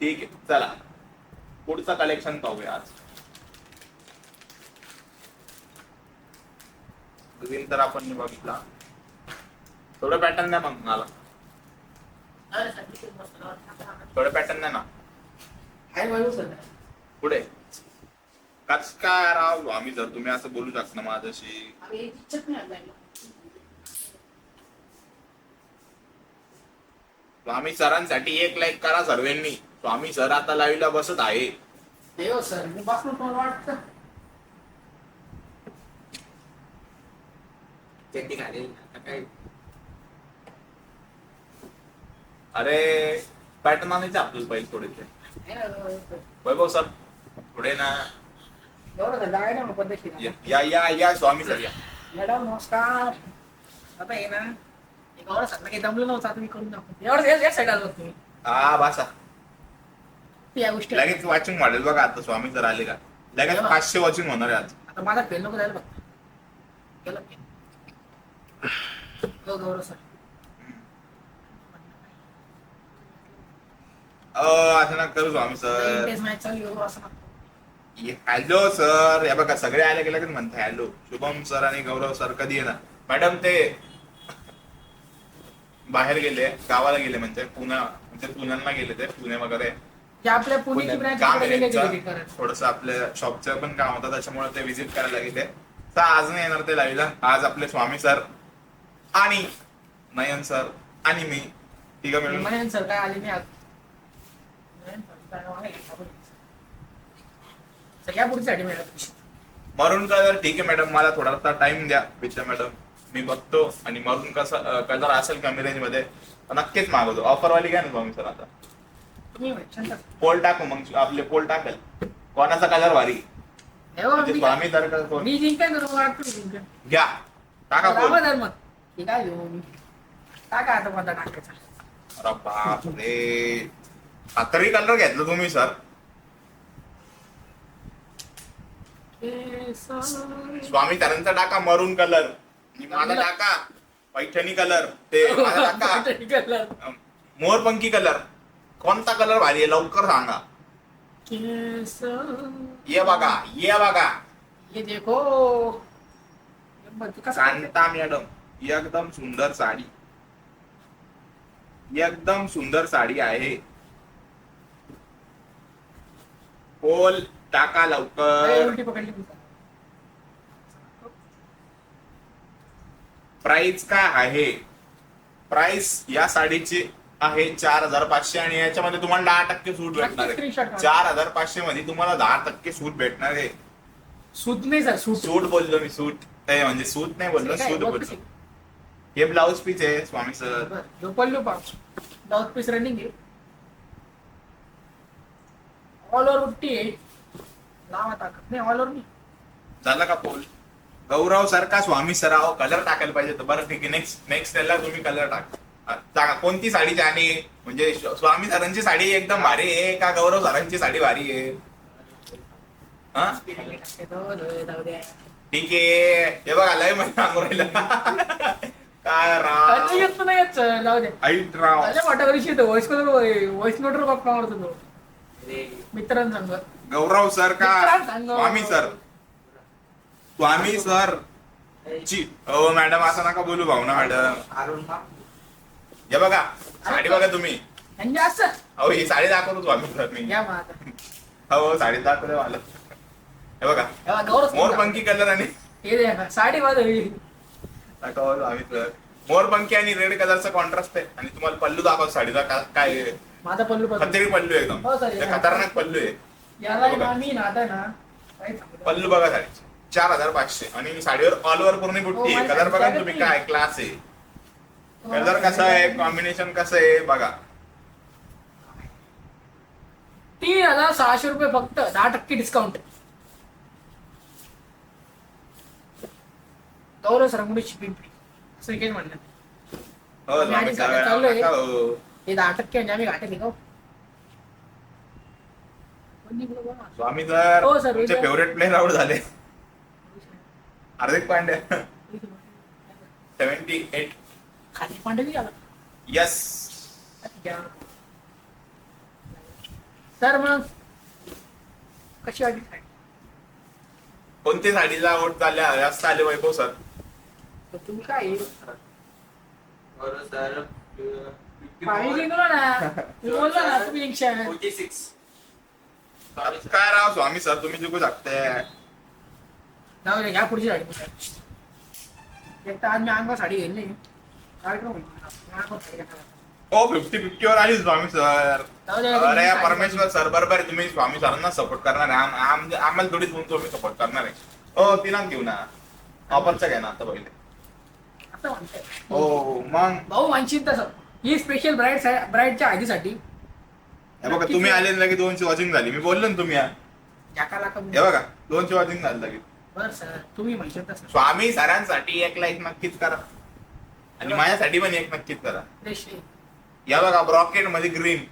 ठीक आहे चला, पुढचं कलेक्शन पाहूया आज। ग्रीन तर आपण बघितला, थोडं पॅटर्न द्या मग मला, अरे सर, ठीक आहे, मस्त लावा. थोडं पॅटर्न द्या ना हाय वैभव सर. पुढे। कस काय राव आम्ही, जर तुम्ही असं बोलू शकता माझ्याशी। आम्ही इच्छाच नाही आणलाय. स्वामी सरांसाठी एक लाईक करा सर्वांनी, स्वामी सर आता लाईव्हला बसत आहे। देव सर मी बसलो तुम्हाला वाटतं. चड्डी घालेल आता काय. अरे पॅटर्न आणायचे आपल्याला पहिले थोडेसे। आहे ना, वैभव सर पुढे ना, एवढं तर जागा ना पद्धतशीर. या या या स्वामी सर या। मॅडम नमस्कार. आता ये ना, एक एवढं सांगलं काही दमलं नव्हतं, तुम्ही करून दाखव. एवढं या साईड आलो तुम्ही, हा बसा, या गोष्टी लगेच वॉचिंग वाढेल बघा। आता स्वामी सर आले का लगेच 500 वॉचिंग होणार आहे आज। आता माझा फेल नको जायला बघ. केलं हो गौरव सर. असं ना करू स्वामी सर। मॅच चालू हो असं. हॅलो सर, या बघा सगळे आले की लगेच म्हणता हॅलो। शुभम सर आणि गौरव सर कधी येणार मॅडम? ते बाहेर गेले, गावाला गेले, म्हणजे पुण्याला गेले, ते पुणे वगैरे आपल्या पुण्याची ब्रँच काम आहे. थोडस आपल्या शॉपचं पण काम होतं, त्याच्यामुळे ते व्हिजिट करायला गेले। तर आज नाही येणार ते लाईव्हला। आज आपले स्वामी सर आणि नयन सर आणि मी तिघं मिळून। नयन सर काय आले नाही आज. सगळ्या पुढच्यासाठी मॅडम मरून कलर ठीक आहे मॅडम, मला थोडासा टाइम द्या विद्या मॅडम, मी बघतो। आणि मरून कसा कलर असेल कमी रेंज मध्ये नक्कीच मागवतो। ऑफर वाली घ्या ना स्वामी सर। आता पोल टाकू मग, आपले पोल टाकेल कोणाचा कलर भारी, म्हणजे स्वामी सर का कोण? मी जिंकन वाटतो. घ्या टाका पोल। धर्म ठीक आहे, टाका आता कोणता टाकायचा. अरे बापरे, हातरी कलर घेतलं तुम्ही सर। स्वामी सरांचा टाका मरून कलर, माझा टाका पैठणी कलर, ते माझा टाका मोरपंखी कलर। कोणता कलर भारी आहे लवकर सांगा। ये बघा, ये बघा, ये देखो शांता मॅडम, एकदम सुंदर साडी, एकदम सुंदर साडी आहे. पोल टाका अरे, लवकर. उलटी पकडली मी. प्राइस काय आहे? प्राइस या साडीची आहे 4,500 आणि याच्यामध्ये तुम्हाला 10% सूट भेटणार आहे. स्क्रीनशॉट काढ. 4,500 मध्ये तुम्हाला 10% सूट भेटणार आहे. सूट नाही सर, सूट. सूट बोललो मी, सूट म्हणजे सूट नाही बोललो, सूट बोललो. हे ब्लाउज पीस आहे स्वामी सर. जो पल्लू पाच ब्लाउज पीस रनिंग आहे. ऑल ओव्हर बुट्टी आहे. लावा ताकद नाही, ऑल ओव्हर नाही. झालं का पोल? गौरव सर का स्वामी सराव कलर टाकायला पाहिजे. तर बरं ठीक आहे, नेक्स्ट त्याला तुम्ही कलर टाका. कोणती साडी छान आहे? म्हणजे स्वामी सरांची साडी एकदम भारी आहे का गौरव सरांची साडी भारी आहे? हा जाऊ द्या. ठीक आहे. हे बघा लय मला सांगू राहिलं. काय राव येत नाही येत सर, जाऊ द्या. ऐट राव. माझ्या वाटावरशी येतो व्हॉइस नोटवर गप्पा मारतो तो मित्रांसंग. गौरव सर का मित्रांसंग. स्वामी सर? स्वामी सर ची हो मॅडम, असं नका बोलू भावना मॅडम. हे बघा साडी बघा तुम्ही. म्हणजे असं अहो ही साडी दाखवतो स्वामी सर मी. या माझा हो साडी दाखवतो मला. हे बघा गौरव मोरपंखी कलर आणि हे द्या साडी वाजवी. दाखव स्वामी सर. मोरपंखी आणि रेड कलरचा कॉन्ट्रास्ट आहे. आणि तुम्हाला पल्लू दाखवतो साडीचा काय आहे. माझा पल्लू बघ. खतरी पल्लू आहे एकदम. हो सर, हे खतरनाक पल्लू आहे. याला बघा. मी नाता ना काय सांगू. पल्लू बघा साडीची 4,500 आणि साडीवर ऑल ओव्हर पूर्ण बुट्टी आहे. हो, कलर बघा माझ्या तुम्ही, काय क्लास आहे. कलर कसा आहे, कॉम्बिनेशन कसं आहे बघा. 3,600 रुपये फक्त, 10% डिस्काउंट. गौरव सरांकडे शिपिंग फ्री असं काही म्हणलं. हो आम्ही स्वामी आधी सर, चाललोय. नका हो. हे 10% म्हणजे आम्ही घाटे का स्वामी सर हो, सर. तुमचे फेवरेट प्लेअर आउट झाले. हार्दिक पांड्या 78. खाली पांढरी आला यस. सर. मग कशी वाटली साडी? कोणती साडीला आउट झाल्या जास्त आले वैभव सर? तर तुम्ही काय सर पाहिजे ना, तुम्ही बोलला ना तुम्ही 46. काय राव स्वामी सर, तुम्ही जिंकू शकताय. जाऊ दे, घ्या पुढची साडी. एक तर आज मी अंगावर साडी घेतली. कार्यक्रम होईल. मी अंगावर साडी घेणार. ओ 50-50 वर आली स्वामी सर. जाऊ दे, अरे साडी परमेश्वर सर बरोबर आहे. तुम्ही स्वामी सरांना सपोर्ट करणार आहे. आम्हाला थोडी तुम्ही सपोर्ट करणार आहे. हो तिला घेऊ ना, ऑफरचं घ्या ना आता पहिले. असं म्हणतंय. हो मग भाऊ मानशील तसं. ही स्पेशल ब्राईडच्या हळदीसाठी. हे बघा तुम्ही आले लगेच 200 वॉचिंग झाली. मी बोललो ना तुम्ही. जाकाला कमी. हे बघा 200 वॉचिंग झाली लगेच. बरं सर, तुम्ही म्हणशील तसं. स्वामी सरांसाठी एक लाईक नक्कीच करा आणि माझ्यासाठी पण एक नक्कीच करा. फ्रेश आहे. या बघा ब्रॉकेट मध्ये ग्रीन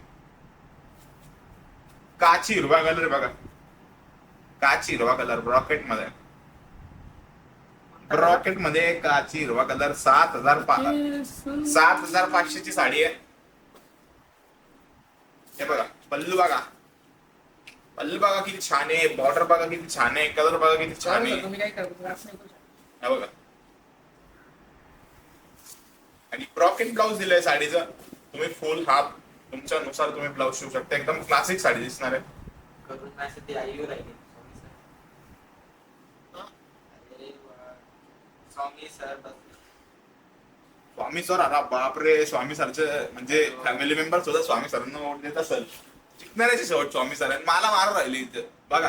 काची हिरवा कलर बघा. काची हिरवा कलर ब्रॉकेट मध्ये. ब्रॉकेट मध्ये काची हिरवा कलर 7,500 ची साडी आहे. हे बघा पल्लू बघा. पल्लू बघा किती छान आहे. बॉर्डर बघा किती छान आहे. कलर बघा किती छान आहे. तुम्ही काय करतो असं नाही करू शकत. हे बघा आणि ब्रॉकेट ब्लाउज दिलंय साडीचं. तुम्ही फुल हाफ तुमच्यानुसार तुम्ही ब्लाउज शिवू शकता. एकदम क्लासिक साडी दिसणार आहे. करून माझ्यासाठी आईवर राहिले स्वामी सर. स्वामी सर अरे बापरे, स्वामी सरचे म्हणजे फॅमिली मेंबर सुद्धा स्वामी सरांना वोट देत असेल. शिकणाऱ्याची शेवट स्वामी सर मला मारून राहिली इथे बघा.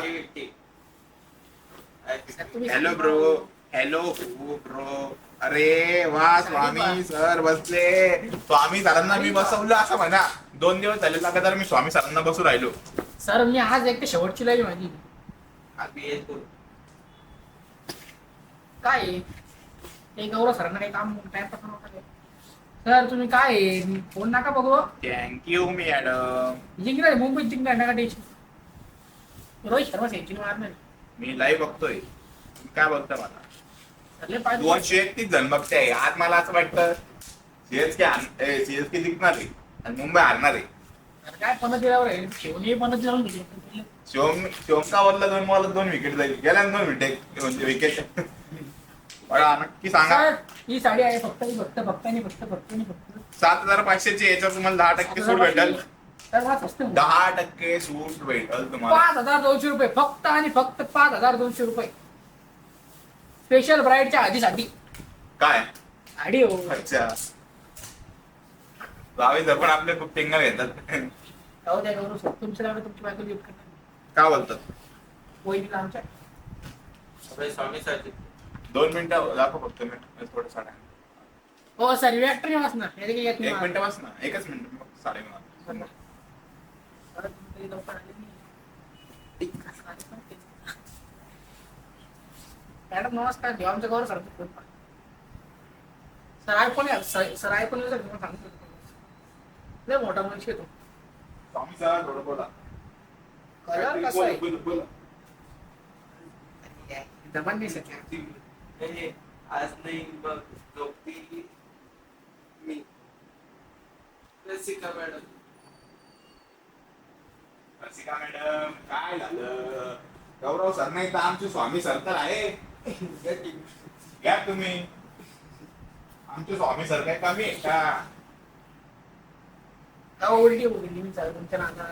Hello bro. Hello bro. अरे वा स्वामी सर बसले. स्वामी सरांना मी बसवलं असं म्हणा. 2 दिवस झाले लगातार मी स्वामी सरांना बसू राहिलो. सर मी आज एक शेवटची लाईव्ह माझी. काय आहे? ते गौरव सरांना काही काम टाइमपास नव्हता. सर तुम्ही काय आहे? फोन नका बघू. Thank you madam. जिंकणार मुंबईत जिंकणार नका टेन्शन. रोहित शर्मा सेंचुरी मारणार. मी लाईव्ह बघतोय. तुम्ही काय बघता मला? सगळे पाच 231 जण बघताय. आज मला असं वाटतं सीएसके जिंकणार आहे आणि मुंबई हारणार आहे. काय पन्नास दिल्यावर आहे. शेवटी 50 दिल्यावर घेतले. शिवम का बोलला 2 विकेट जाईल. गेल्या 2 विकेट म्हणजे विकेट बघा नक्की सांगा. सर ही साडी आहे फक्त आणि फक्त 7,500ची याच्यावर तुम्हाला 10% सूट भेटेल. तर मला स्वस्त आहे. 10% सूट भेटेल तुम्हाला. 5,200 रुपये फक्त आणि फक्त 5,200 रुपये स्पेशल ब्राईडच्या आधीसाठी काय साडी हो. अच्छा जावे जर पण आपले खूप टेंगा घेतात. जाऊ द्या गौरव सर तुमच्या नावाने तुमची बायको गिफ्ट करणार काय बोलतात. वहिनीला आमच्या अभय स्वामी सर 2 मिनिटं दाखव फक्त मी थोडं साड्या. हो सर रिॲक्टर नाही वाचणार हे काही येत नाही 1 मिनिटं बस ना. 1च मिनिट फक्त साडे मला. परत तुम्ही लवकर आले नाही. मॅडम नमस्कार घेऊ आमच्या Gaurav sir sir iPhone sir iPhone use तुम्हाला सांगतो लय मोठा मनुष्य येतो स्वामी सर थोडं बोला. कलर कसा आहे बोला, बोला. जमान नाही सर हे आज नाही बघ झोपती मी रसिका मॅडम. रसिका मॅडम काय झालं. गौरव सर नाही तर आमचे स्वामी सर तर आहे. घ्या तुम्ही. आमचे स्वामी सर काय कमी आहे का. उलटी बोलली मी सर तुमच्या नाना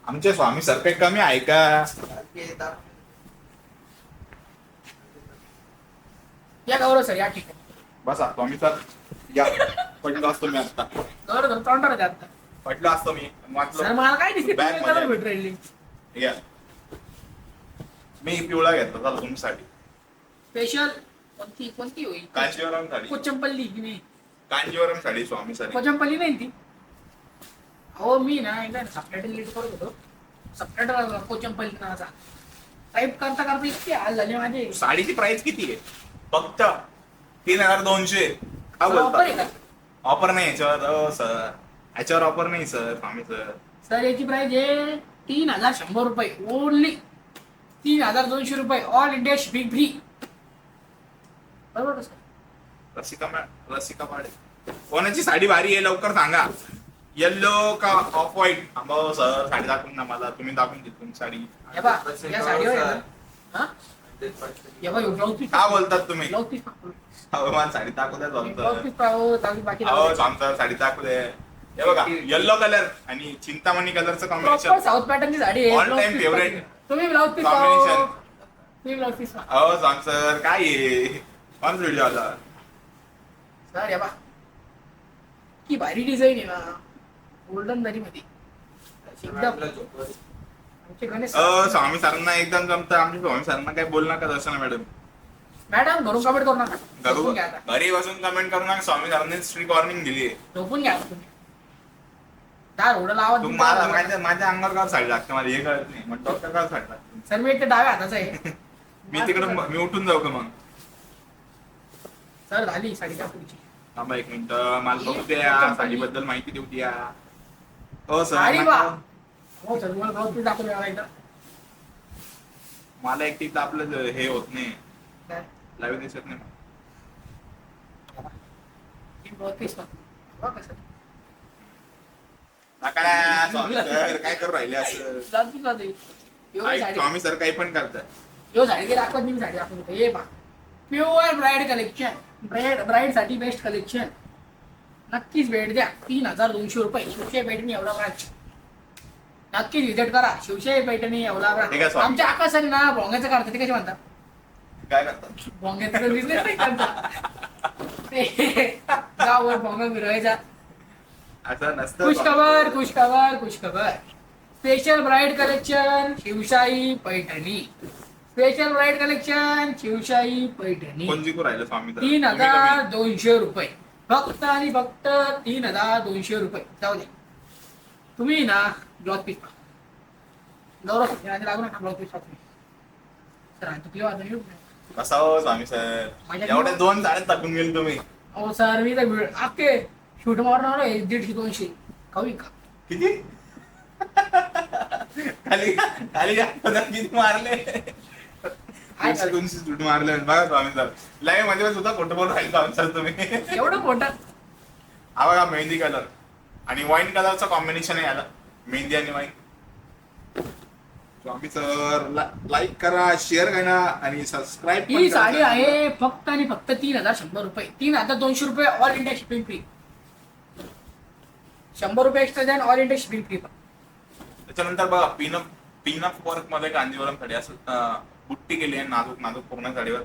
आमचे स्वामी सर काही कमी आहे का. या गौरव सर या ठीक आहे बसा स्वामी सर या. पटलो असतो मी आता. गौरव सर तोंडावर द्या आता पटलो असतो मी सर वाचलो. मला काय दिसते Bag तुम्ही कलर मध्ये. भेट राहिली या मी पिवळा घेतला चला तुमच्यासाठी. स्पेशल कोणती कोणती होईल कांजीवरम साडी. कोचंपल्ली की नाही कांजीवरम साडी स्वामी सर. कोचंपल्ली नाही ती हो मी ना एकदा सबटायटल लीड करत होतो सबटायटल कोचंपल्ली नावाचा टाईप करता करता इतके हाल झाले माझे साडीची प्राइस किती आहे. फक्त 3,200. काय ऑफर आहे बोलता. का ऑफर नाही याच्यावर सर. याच्यावर ऑफर नाही सर स्वामी सर. सर याची प्राइस आहे 3,100 रुपये ओनली 3,200 रुपये ऑल इंडिया शिपिंग फ्री बरोबर सर रसिका पाडे कोणाची साडी भारी आहे लवकर सांगा. येल्लो का ऑफ व्हाईट. हो सर साडी दाखवून ना मला. तुम्ही दाखवून देत तुमची साडी. या बा या साडीवर आहे ना हा या बा ब्लाउज पीस काय बोलतात तुम्ही. ब्लाउज पीस अहो मला साडी दाखवू द्या ब्लाउज स्वामी पीस पाहू बाकी अहो स्वामी साडी दाखवू दे. हे बघा येल्लो कलर आणि चिंतामणी कलरचं प्रॉपर कॉम्बिनेशन. साऊथ पॅटर्नची साडी आहे All Blouse time piece favorite. पाहू. तुम्ही ब्लाउज पीस Combination. पाहू तुम्ही ब्लाउज पीस पाहू अहो स्वामी सर काय आहे. कोण व्हिडिओ आला. सर या बा की भारी डिझाईन आहे ना गोल्डन दरी मध्ये एकदम आमचे गणेश स्वामी सरांना एकदम जमतं. आमच्या स्वामी सरांना काय बोल नका दर्शना मॅडम. मॅडम घरून कमेंट करू नका झोपून घ्या आता. घरी बसून कमेंट करू नका. स्वामी सरांनी स्ट्रिक्ट वॉर्निंग दिली आहे. झोपून घ्या आता तुम्ही दार ओढा लावा तुम्हाला माझ्या अंगावर का साडी लागते मला हे कळत नाही. मग डॉक्टर का साडी लागते. सर मी एक तर डाव्या हाताचा आहे मी तिकडे मी उठून जाऊ का मग. सर झाली साडीच्या पुढची थांबा 1 मिनिट मला बघू द्या. साडीबद्दल माहिती देऊ द्या. हो साडी सर बा हो सर तुम्हाला ब्लाउज पीस दाखवून द्यावा एकदा मला एकटी आपलं हे होत नाही. काय? लाईव्ह दिसत नाही. ही ब्लाउज पीस बघा कसं नका ना, स्वामी सर काय करू राहिले असं. ब्लाउज पीस लावते यो ऐक, साडी स्वामी सर काही पण करतात. यो साडी दाखवत नाही मी साडी दाखवतो हे बा प्युअर ब्राईड कलेक्शन ब्राईड साठी बेस्ट कलेक्शन नक्कीच भेट द्या 3,200 रुपये शिवशाही पैठणी एवढा ब्रांच नक्कीच विजिट करा शिवशाही पैठणी एवढा ठीक आहे, ब्रांच स्वामी. आमच्या आकाशाने ना भोंग्याचं काढतात ते कसे म्हणतात काय करतात. भोंग्याचा बिझनेस नाही करतात ते गावावर भोंगा मिरवायचा असं नसतं. खुशखबर special bride collection Shivshahi Paithani special bride collection Shivshahi Paithani कोण जिंकू राहिलं स्वामी सर. 3,200 रुपये फक्त आणि फक्त 3,200 रुपये जाऊ दे तुम्ही ना ब्लाउज पीस गौरव लागू नका ब्लाउज पीस सर चुकली वाजून येऊ कसा हो स्वामी सर. एवढे 2 साड्या टाकून गेले तुम्ही. हो सर मी तर अख्खे शूट मारणार 150-200 कवी का किती खाली खाली किती मारले. 200 सूट मारले बघा स्वामी सर. लाईव्ह मध्ये सुद्धा खोटं बोल राहिले स्वामी सर तुम्ही. एवढं मोठं हा बघा मेहंदी कलर आणि वाईन कलरचं कॉम्बिनेशन आहे याला. मेहंदी आणि वाईन स्वामी सर लाईक करा, शेअर करा आणि सबस्क्राईब ही साडी आहे फक्त आणि फक्त 3100 रुपये, 3200 रुपये, ऑल इंडिया शिपिंग फ्री. 100 रुपये एक्स्ट्रा द्या, ऑल इंडिया शिपिंग फ्री. त्याच्यानंतर बघा पिनअप वर्क मध्ये कांजीवरम साडी असं बुट्टी केली आहे नाजूक नाजूक पूर्ण साडीवर.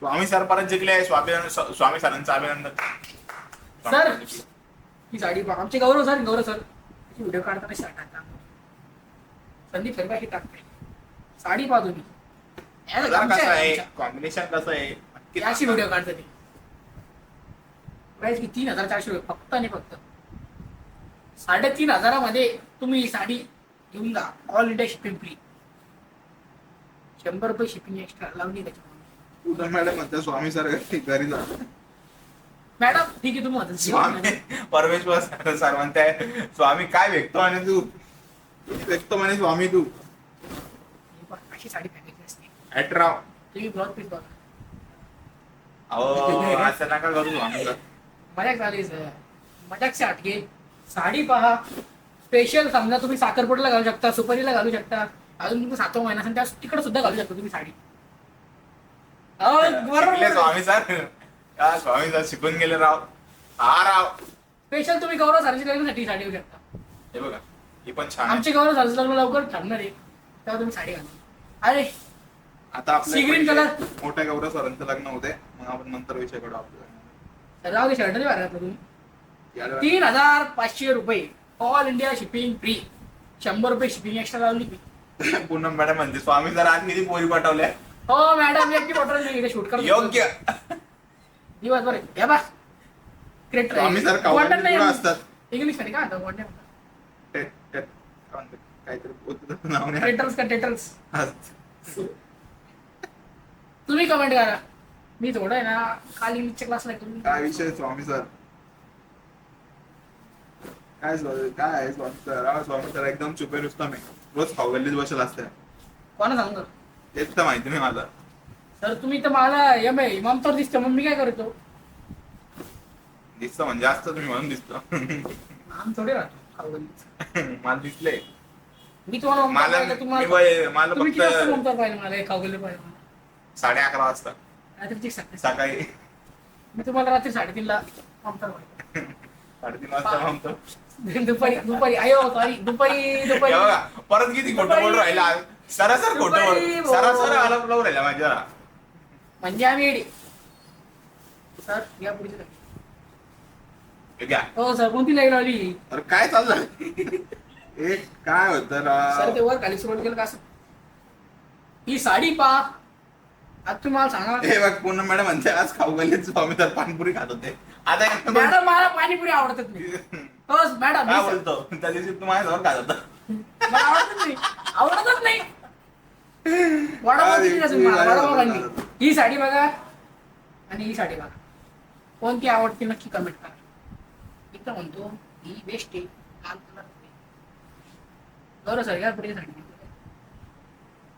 स्वामी सर परत जिंकले आहे. स्वामी सरांचं अभिनंदन. सर ही साडी पहा, आमचे गौरव सर व्हिडिओ काढताना शर्ट टाकतात, संदीप सर ही टाकते. साडी पहा तुम्ही, कसं आहे, कॉम्बिनेशन कसं आहे, याची व्हिडिओ काढतात ते. प्राइस की 3400 रुपये फक्त आणि फक्त. 3500 तुम्ही ही साडी घेऊन जा, ऑल इंडिया शिपिंग फ्री. 100 रुपये शिपिंग एक्स्ट्रा लावली त्याच्यामध्ये. मॅडम म्हणते स्वामी सर घरी जा. मॅडम ठीक आहे, तुम्ही स्वामी परमेश्वर सर म्हणते स्वामी काय व्यक्तो म्हणे तू, व्यक्तो म्हणे स्वामी तू. अशी साडी पॅकेज असते. अॅट्राव तुम्ही ब्लाउज पीस बघा. अहो असं नका करू स्वामी सर. मजाक झाली सर, मजाक से हटके. साडी पहा, स्पेशल. समजा तुम्ही साखरपुड्याला घालू शकता, सुपारीला घालू शकता, अजून तुम्ही 7वा महिना असेल त्या तिकडे सुद्धा घालू शकता तुम्ही साडी. शिकले बरोबर. स्वामी सर. का स्वामी सर शिकून गेले राव. हा राव. स्पेशल तुम्ही गौरव सरांची लग्नासाठी साडी घेऊ शकता. हे बघा ही पण छान आहे. आमचे गौरव सरांचं लग्न लवकर ठरणार आहे, तेव्हा तुम्ही साडी घाला. अरे आता सी ग्रीन आपल्या कलर. मोठ्या गौरव सरांचं लग्न होते, मग आपण नंतर विषय करू आपलं. राहू दे, शर्ट नाही भरला तुम्ही. याला 3500 रुपये, ऑल इंडिया शिपिंग फ्री. 100 रुपये शिपिंग एक्स्ट्रा लावली मी. पूनम मॅडम म्हणते स्वामी सर आज किती पोरी पाठवल्या. हो मॅडम, एकटी बॉटल नाही इथे शूट करतो योग्य. दिवसभर. हे बा क्रिएटर स्वामी सर कावळे नाही असतात. इंग्लिश मध्ये काय म्हणतात वॉन्डर? काहीतरी होतं नाव नाही. क्रिएटर्स का टेटर्स. हा. तुम्ही कमेंट करा. मी थोडं आहे ना काल इंग्लिशच्या क्लासला तुम्ही काय विषय स्वामी सर, काय आहे स्वामी सर. हा, स्वामी सर एकदम चुपे नुसतं मी रोज खाऊगल्लीत बसेल असते. कोणा सांगतो तेच तर माहिती नाही मला. सर. तुम्ही तर मला इमाम तर दिसतो, मग मी काय करतो? दिसतं म्हणजे असतं तुम्ही म्हणून दिसतं. आम थोडे राहतो खाऊगल्लीत. मला दिसले. मी तुम्हाला मला म्हणतो तुम्हाला. मला तुम्ही किती वाजता फक्त म्हणतो पाहिजे मला खाऊगल्ली पाहिजे? 11:30 वाजता रात्रीची सकाळी. सकाळी. मी तुम्हाला रात्री 3:30ला ममता पाहिजे. 3:30 वाजता म्हणतो. दुपारी अयो सॉरी दुपारी हे बघा, परत किती खोटं बोल राहिला. सरासर खोटं बोल, दुपारी सरासर आलाप लावून राहिला माझ्या. म्हणजे आम्ही येडी. सर या पुढची लाईन. हे घ्या. हो सर, कोणती लाईन लावली? अरे काय चाललं. एक काय होतं सर ना. ते वर खाली सुरुवात केलं का असं? ही साडी पा. आता तुम्ही मला सांगा. हे बघ पूनम मॅडम म्हणते आज खाऊ गल्लीत स्वामी तर पाणीपुरी खात होते. आता मॅडम मला पाणीपुरी आवडतच नाही. हो मॅडम, काय बोलतो त्या दिवशी तू माझ्याजवळ खात होता. मला आवडतच नाही. वडापाव किती का तुम्ही मला? वडापाव खाल्ली. ही साडी बघा आणि ही साडी बघा, कोणती आवडते नक्की कमेंट करा. मी तर म्हणतो ही बेस्ट आहे. लाल कलर बरं सर, या पुढे साडी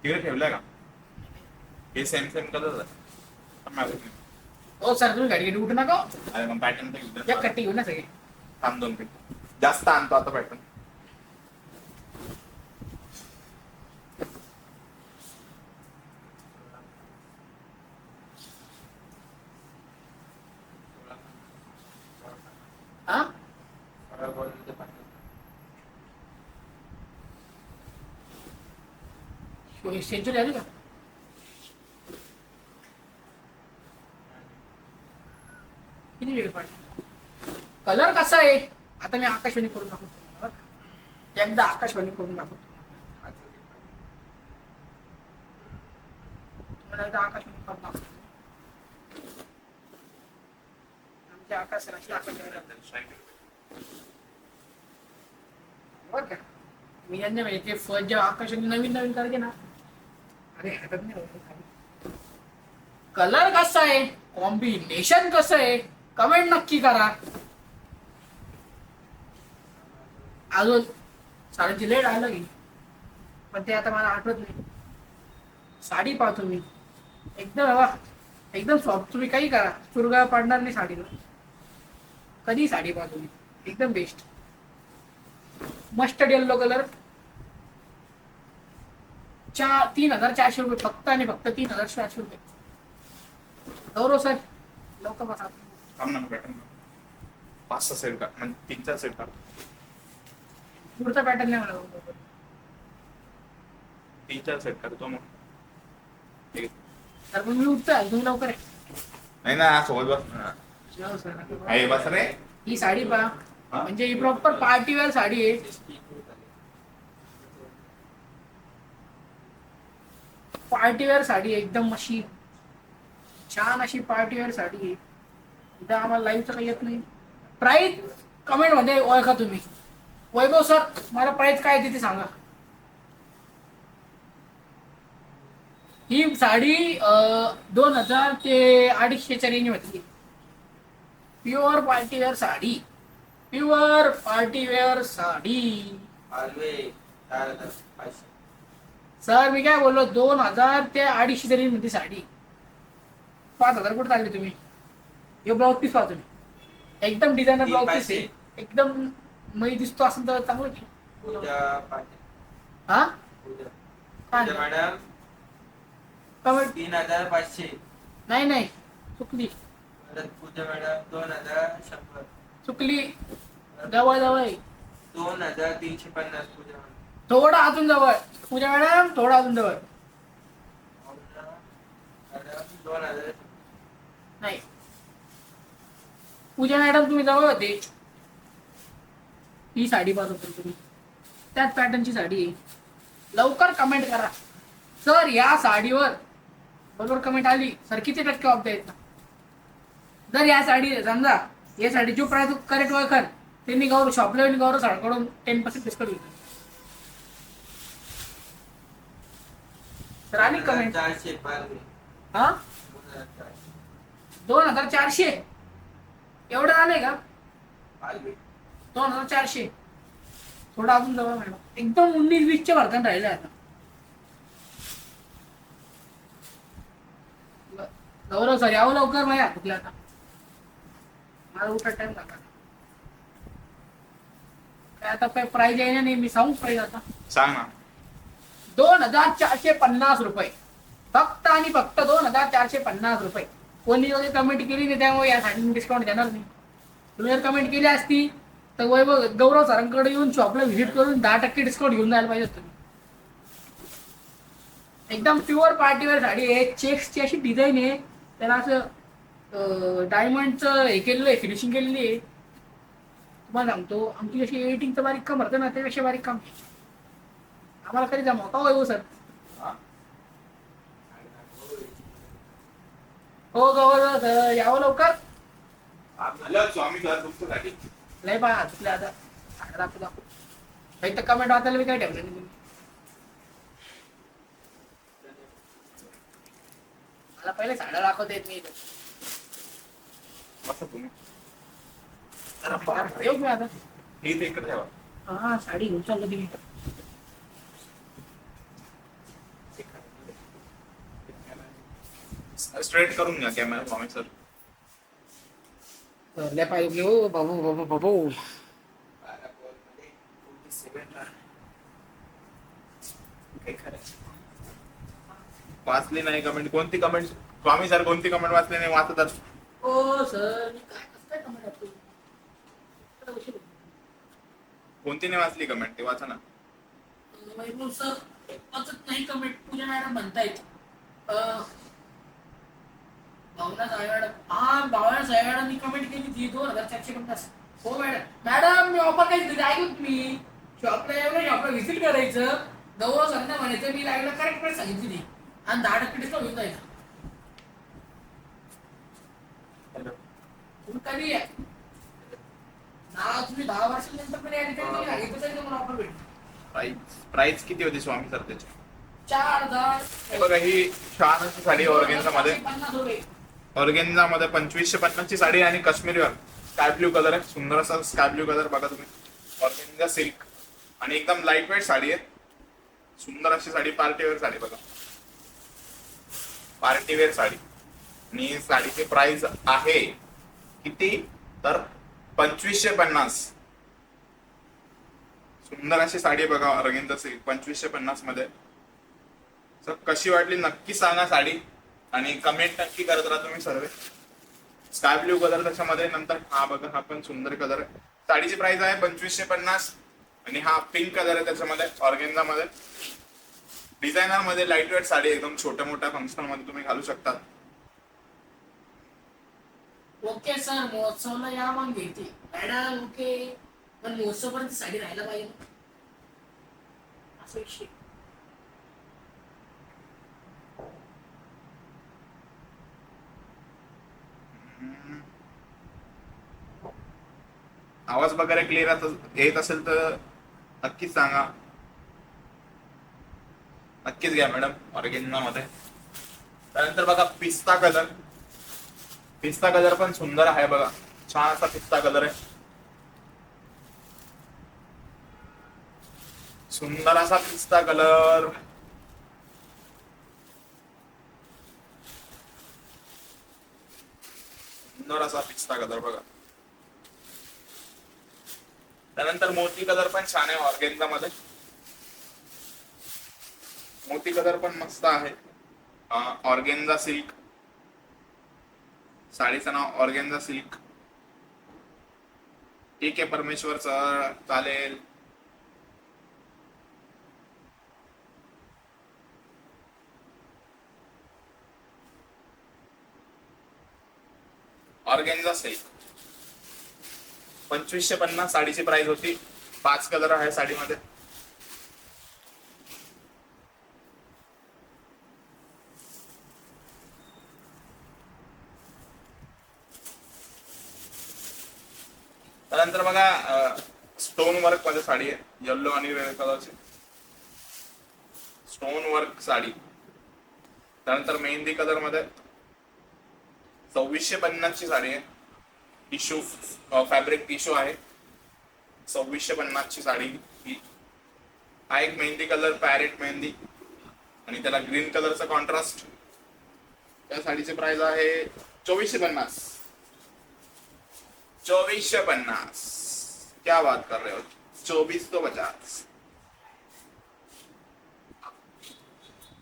तिकडे ठेवलंय का? हे सेम कलर आहे. हो सर, तुम्ही गाडी उठू नका. अरे मग पॅटर्न तर घेऊ एक कट्टी घेऊ ना सगळे. थांब 2 मिनिट. जास्त आणतो आता पॅटर्न. हा सेंचुरी आली का? किती वेळ पाहिजे? कलर कसा आहे आता मी आकाशवाणी करून दाखवतो तुम्हाला बरं का? एकदा आकाशवाणी करून दाखवतो तुम्हाला. एकदा आकाशवाणी करून दाखवतो. आमच्या आकाशवाणी बरं का? मी यांना माहिती फर्स्ट जेव्हा आकाशवाणी नवीन करायचे ना, अरे हातात नाही होत खाली. कलर कसा आहे, कॉम्बिनेशन कसं आहे, कमेंट नक्की करा. अजून साडीची लेट आलं की, पण ते आता मला आठवत नाही. साडी पाहतो मी एकदम हवा, एकदम सॉफ्ट. तुम्ही काही करा, चुरगा पाडणार नाही साडीला. कधी साडी पाहतो मी एकदम बेस्ट. मस्टर्ड येल्लो कलर 3,400 रुपये फक्त आणि फक्त 3,400 रुपये. गौरव सर लवकर बसा. थांब ना पॅटर्न 5-6 सेट का म्हणजे 3-4 सेट का पुढचा पॅटर्न नाही मला. 3-4 सेट करतो मग. ठीक आहे. तर मग मी उठतोय तुम्ही लवकर आहे. नाही ना सोबत बस ना. हो सर. आहे बस रे. ही साडी पहा म्हणजे ही प्रॉपर पार्टीवेअर साडी आहे. पार्टीवेअर साडी आहे एकदम अशी छान अशी पार्टीवेअर साडी आहे. इथं आम्हाला लाईव्हचं काही येत नाही. प्राइस कमेंट मध्ये ओळखा तुम्ही. वैभव सर मला प्राइस काय येते ते सांगा. ही साडी 2,000 ते 250च्या रेंज मध्ये. Pure party wear sari. Pure party wear sari. हलवे 4,500. सर मी काय बोललो 2,000 ते 250च्या रेंज मध्ये साडी. 5,000 कुठे चालले तुम्ही. हे ब्लाउज पीस पाहा तुम्ही. एकदम डिझायनर ब्लाउज पीस आहे. एकदम मै दिसतो असं तर चांगलं की. पूजा पाटील. हा पूजा काय मॅडम कमेंट 3,500. नाही चुकली परत पूजा मॅडम 2,100. चुकली. जवळ जवळ 2,350 पूजा मॅडम. थोडं अजून जवळ. पूजा मॅडम थोडं अजून जवळ. मॅडम 2,000. नाही पूजा मॅडम तुम्ही जवळ होते. ही साडी पाहत होते तुम्ही त्याच पॅटर्नची साडी आहे. लवकर कमेंट करा सर या साडीवर. बरोबर कमेंट आली सर किती टक्के ऑफ द्यायचा. जर या साडी समजा या साडीची प्राइस करेक्ट ओळखल त्यांनी गौरव शॉपला येऊन गौरव साडकडून 10% डिस्काउंट घेतो. सर आली कमेंट. 400 पारवे. हा 2,400 2,400 एवढं आलंय का. पारवे. 2,400 थोडं अजून जवळ मॅडम. एकदम 19-20च्या भरकान राहिलं आता. गौरव सर यावं लवकर माझ्या कुठल्या आता. मला उठा टाइम लागला. काय आता काय प्राइस आहे ना नाही मी सांगू प्राइस आता. सांग ना. 2,450 रुपये फक्त आणि फक्त 2,450 रुपये. कोणी जर कमेंट केली नाही त्यामुळे यासाठी डिस्काउंट देणार नाही. तुम्ही जर कमेंट केली असती तर वैभव गौरव सरांकडे येऊन शॉपला व्हिजिट करून 10% डिस्काउंट घेऊन जायला पाहिजे तुम्ही. एकदम प्युअर पार्टीवेअर साडी आहे. चेक्सची अशी डिझाईन आहे. त्याला असं डायमंडचं हे केलेलं आहे फिनिशिंग केलेली आहे. तुम्हाला सांगतो आमची जशी एडिटिंगचं बारीक काम होतं ना त्यापेक्षा बारीक काम आम्हाला कधी जमा का वैभव सर. हो गौरव सर यावं लवकर. झालं स्वामी घर तुमच्यासाठी. लय पहा तुला आता दाखवू काही तर कमेंट वाचायला मी काय ठेवलं नाही तुम्ही. मला पहिले साड्या दाखवता येत नाही. बसा तुम्ही. येऊ मी आता. हे इथे इकडे ठेवा. हा साडी घेऊन चाललो तुम्ही. स्ट्रेट करून घ्या कॅमेरा स्वामी सर. लय पाहिजे हो बाबू बाबू बाबू. 12 बॉलमध्ये 47 रन. काही करायचं वाचली नाही कमेंट. कोणती कमेंट स्वामी सर कोणती कमेंट वाचली नाही वाचत. ओ सर मी काय कसं काय कमेंट वाचतो. कोणती नाही वाचली कमेंट ते वाचा ना. वैभव सर वाचत नाही कमेंट. पूजा मॅडम म्हणतायत भावना सायवाडा. हा भावना सायवाडांनी कमेंट केली ती 2,450. हो मॅडम. मॅडम मी ऑफर काहीच दिली ऐकून तुम्ही. शॉपला येऊन शॉपला व्हिजिट करायचं. गौरव सरांना म्हणायचं मी लाईव्हला करेक्ट प्राइस सांगितली ती आणि 10% डिस्काउंट घेऊन जायचं. तुम्ही कधी या ना तुम्ही 10 वर्षानंतर पण या ठिकाणी सांगितलं तरी तुम्हाला ऑफर भेटेल. प्राइस किती होती स्वामी सर त्याची. 4,000. हे बघा ही छान अशी साडी ऑर्गेन्झा मध्ये. 50 रुपये. ऑर्गेन्झा मध्ये 2,550 ची साडी आणि Kashmiri work sky blue colour आहे. सुंदर असा स्काय ब्ल्यू कलर बघा तुम्ही. ऑर्गेन्झा सिल्क आणि एकदम लाईट वेट साडी आहे. सुंदर अशी साडी पार्टीवेअर साडी बघा. पार्टीवेअर साडी आणि साडीची प्राइस आहे किती तर 2,550. सुंदर अशी साडी आहे बघा ऑर्गेन्झा सिल्क 2550 मध्ये. तर कशी वाटली नक्की सांगा साडी आणि कमेंट नक्की करत राहा तुम्ही सर्व. स्काय ब्ल्यू कलर त्याच्यामध्ये, नंतर हा बघा हा पण सुंदर कलर आहे. साडीची प्राइस आहे 2550 आणि हा पिंक कलर आहे त्याच्यामध्ये ऑर्गेन्झा मध्ये. डिझायनर मध्ये लाईट वेट साडी एकदम छोट्या मोठ्या फंक्शन मध्ये तुम्ही घालू शकता. ओके सर, महोत्सवला या मग घेते मॅडम. ओके, पण महोत्सवपर्यंत साडी राहायला पाहिजे ना. असं विषय. आवाज वगैरे क्लिअर येत असेल तर नक्कीच सांगा. नक्कीच घ्या मॅडम ऑर्गेन्झा मध्ये. त्यानंतर बघा पिस्ता कलर. पिस्ता कलर पण सुंदर आहे बघा, छान असा पिस्ता कलर आहे. सुंदर असा पिस्ता कलर. सुंदर असा पिस्ता कलर बघा. त्यानंतर मोती कलर पण छान आहे ऑर्गेन्झा मध्ये. मोती कलर पण मस्त आहे. ऑर्गेन्झा सिल्क, साडीचं नाव ऑर्गेन्झा सिल्क. ठीक आहे परमेश्वर सर, चालेल. ऑर्गेन्झा सिल्क 2550 साडीची प्राइस होती. 5 कलर आहे साडीमध्ये. त्यानंतर बघा स्टोन वर्क मध्ये साडी आहे, येलो आणि रेड कलरची स्टोन वर्क साडी. त्यानंतर मेहंदी कलर मध्ये 2650 ची साडी आहे. टिश्यू फॅब्रिक टिश्यू आहे. 2650 ची साडी ही. हा एक मेहंदी कलर, पॅरेट मेहंदी आणि त्याला ग्रीन कलरचा कॉन्ट्रास्ट. त्या साडीची प्राइस आहे 2450. 2450. क्या बात कर रहे हो, 24 तो 50.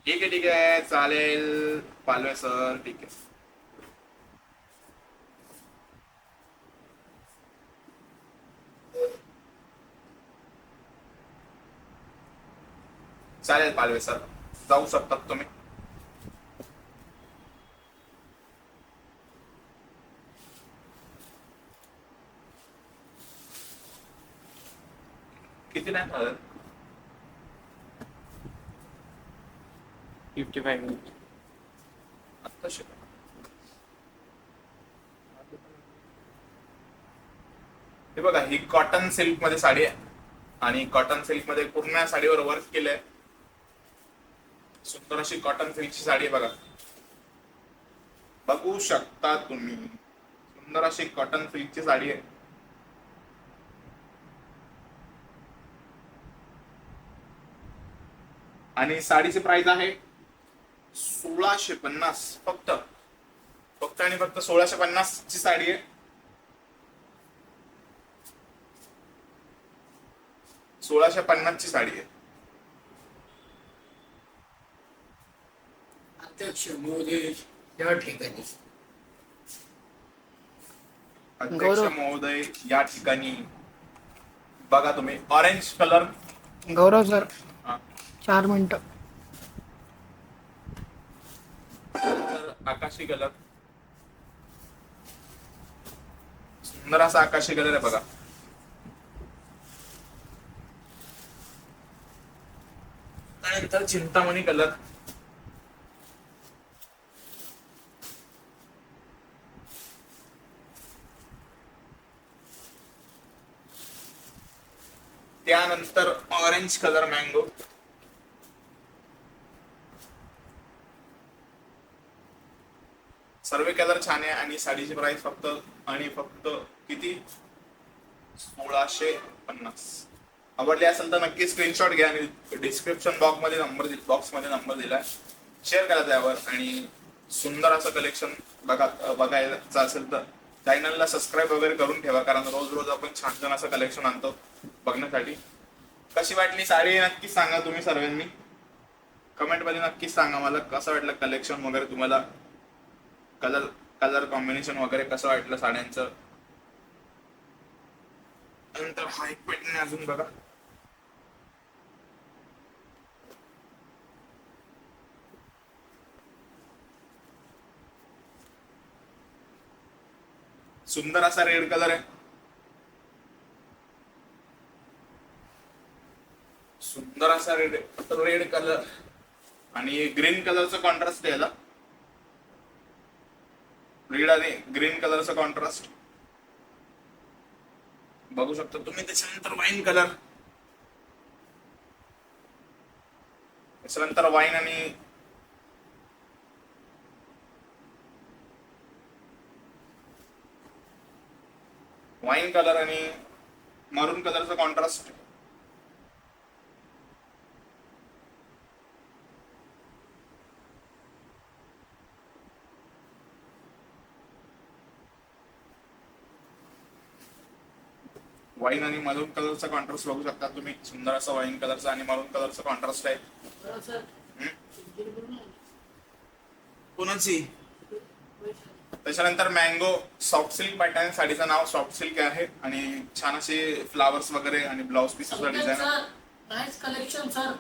ठीक आहे चालेल पालवे सर, ठीक आहे. चालेल पालवे सर, जाऊ शकतात तुम्ही. किती नाही झालं? 55 मिनिट. आत्ता शिक. हे बघा ही कॉटन सिल्क मध्ये साडी आहे आणि कॉटन सिल्क मध्ये पूर्ण साडीवर वर्क केलंय. सुंदर अशी कॉटन सिल्कची साडी आहे बघा, बघू शकता तुम्ही. सुंदर अशी कॉटन सिल्कची साडी आहे. आणि साडीची प्राइस आहे 1650. फक्त फक्त आणि फक्त 1650 ची साडी आहे. 1650 ची साडी आहे. अध्यक्ष महोदय या ठिकाणी. अध्यक्ष महोदय या ठिकाणी बघा तुम्ही. Orange colour. गौरव सर 4 मिनिटं. आकाशी कलर. सुंदर असा आकाशी कलर आहे बघा. त्यानंतर चिंतामणी कलर. त्यानंतर ऑरेंज कलर मँगो. सर्व कलर छान आहे आणि साडीची प्राइस फक्त आणि फक्त किती 1650. आवडली असेल तर नक्की स्क्रीनशॉट घ्या आणि डिस्क्रिप्शन बॉक्स मध्ये नंबर दिलाय, शेअर करा त्यावर. आणि सुंदर असं कलेक्शन बघायचं असेल तर चॅनलला सबस्क्राईब वगैरे करून ठेवा, कारण रोज रोज आपण छान छान असं कलेक्शन आणतो बघण्यासाठी. कशी वाटली साडी नक्कीच सांगा तुम्ही सर्वांनी. कमेंट मध्ये नक्कीच सांगा मला कसं वाटलं कलेक्शन वगैरे, तुम्हाला कलर कलर कॉम्बिनेशन वगैरे कसं वाटलं साड्यांचं. नंतर हा एक पॅटर्न अजून बघा. सुंदर असा रेड कलर आहे. सुंदर असा रेड रेड कलर आणि ग्रीन कलरचा कॉन्ट्रास्ट आहे याला. रेड आणि ग्रीन कलरचा कॉन्ट्रास्ट बघू शकता तुम्ही. त्याच्यानंतर वाईन कलर, त्याच्यानंतर वाईन आणि वाईन कलर आणि मरून कलरचा कॉन्ट्रास्ट. वाईन आणि मरून कलरचा कॉन्ट्रास्ट बघू शकता तुम्ही. सुंदर असा वाईन कलरचा आणि मरून कलरचा कॉन्ट्रास्ट आहे. कोणाची? त्याच्यानंतर मँगो सॉफ्ट सिल्क पॅटर्न, साडीचं नाव सॉफ्ट सिल्क आहे आणि छान असे फ्लावर्स वगैरे आणि ब्लाउज पीसचा डिझाईन. Nice collection sir.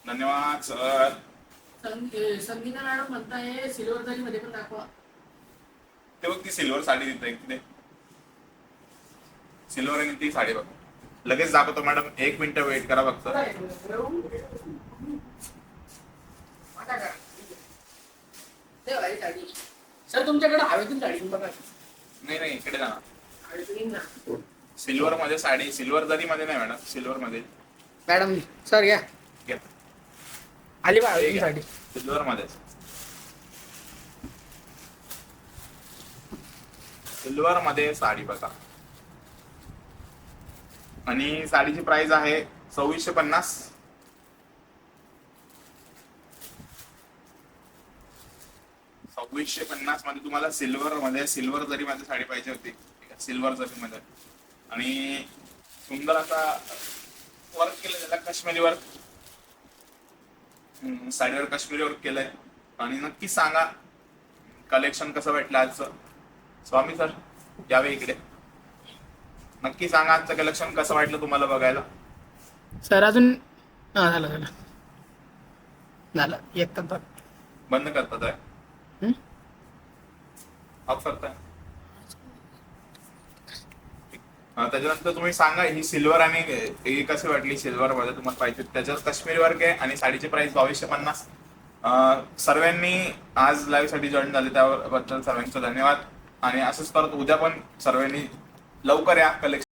धन्यवाद सर. संगीता मॅडम म्हणताय सिल्वर जरी मध्ये पण दाखवा. ते बघ ती सिल्वर साडी देते तिथे. सिल्वर आणि ती साडी बघ. लगेच दाखवतो मॅडम, 1 मिनिट वेट करा फक्त. सर तुमच्याकडे हवेतून साडी बघा. नाही नाही इकडे जाणार. हवेतून ना सिल्वर मध्ये साडी, सिल्वर जरी मध्ये नाही मॅडम, सिल्वर मध्ये. मॅडम सर घ्या. घ्या. आली बा हवेतून साडी. सिल्वर मध्ये, सिल्वर मध्ये साडी बघा. आणि साडीची प्राइस आहे 2650. मध्ये तुम्हाला सिल्वर मध्ये, सिल्वर जरी मध्ये साडी पाहिजे होती. सिल्वर जरी मध्ये आणि सुंदर असा वर्क केलं त्याला, काश्मीरी वर्क. साडीवर काश्मीरी वर्क केलंय. आणि नक्की सांगा कलेक्शन कसं वाटलं आजचं. स्वामी सर यावे इकडे. नक्की सांगा आजचं कलेक्शन कसं वाटलं तुम्हाला बघायला. सर अजून झालं झालं झालं एक तर बंद करतात आहे, ऑफ करताय. त्याच्यानंतर तुम्ही सांगा ही सिल्वर आणि ही कशी वाटली. सिल्वर मध्ये तुम्हाला पाहिजे त्याच्यात काश्मीरी वर्क आहे आणि साडीची प्राइस 2250. सर्वांनी आज लाईव्ह साठी जॉईन झाले त्याबद्दल सर्वांचं धन्यवाद. आणि असंच परत उद्या पण सर्वांनी लवकर या कलेक्शन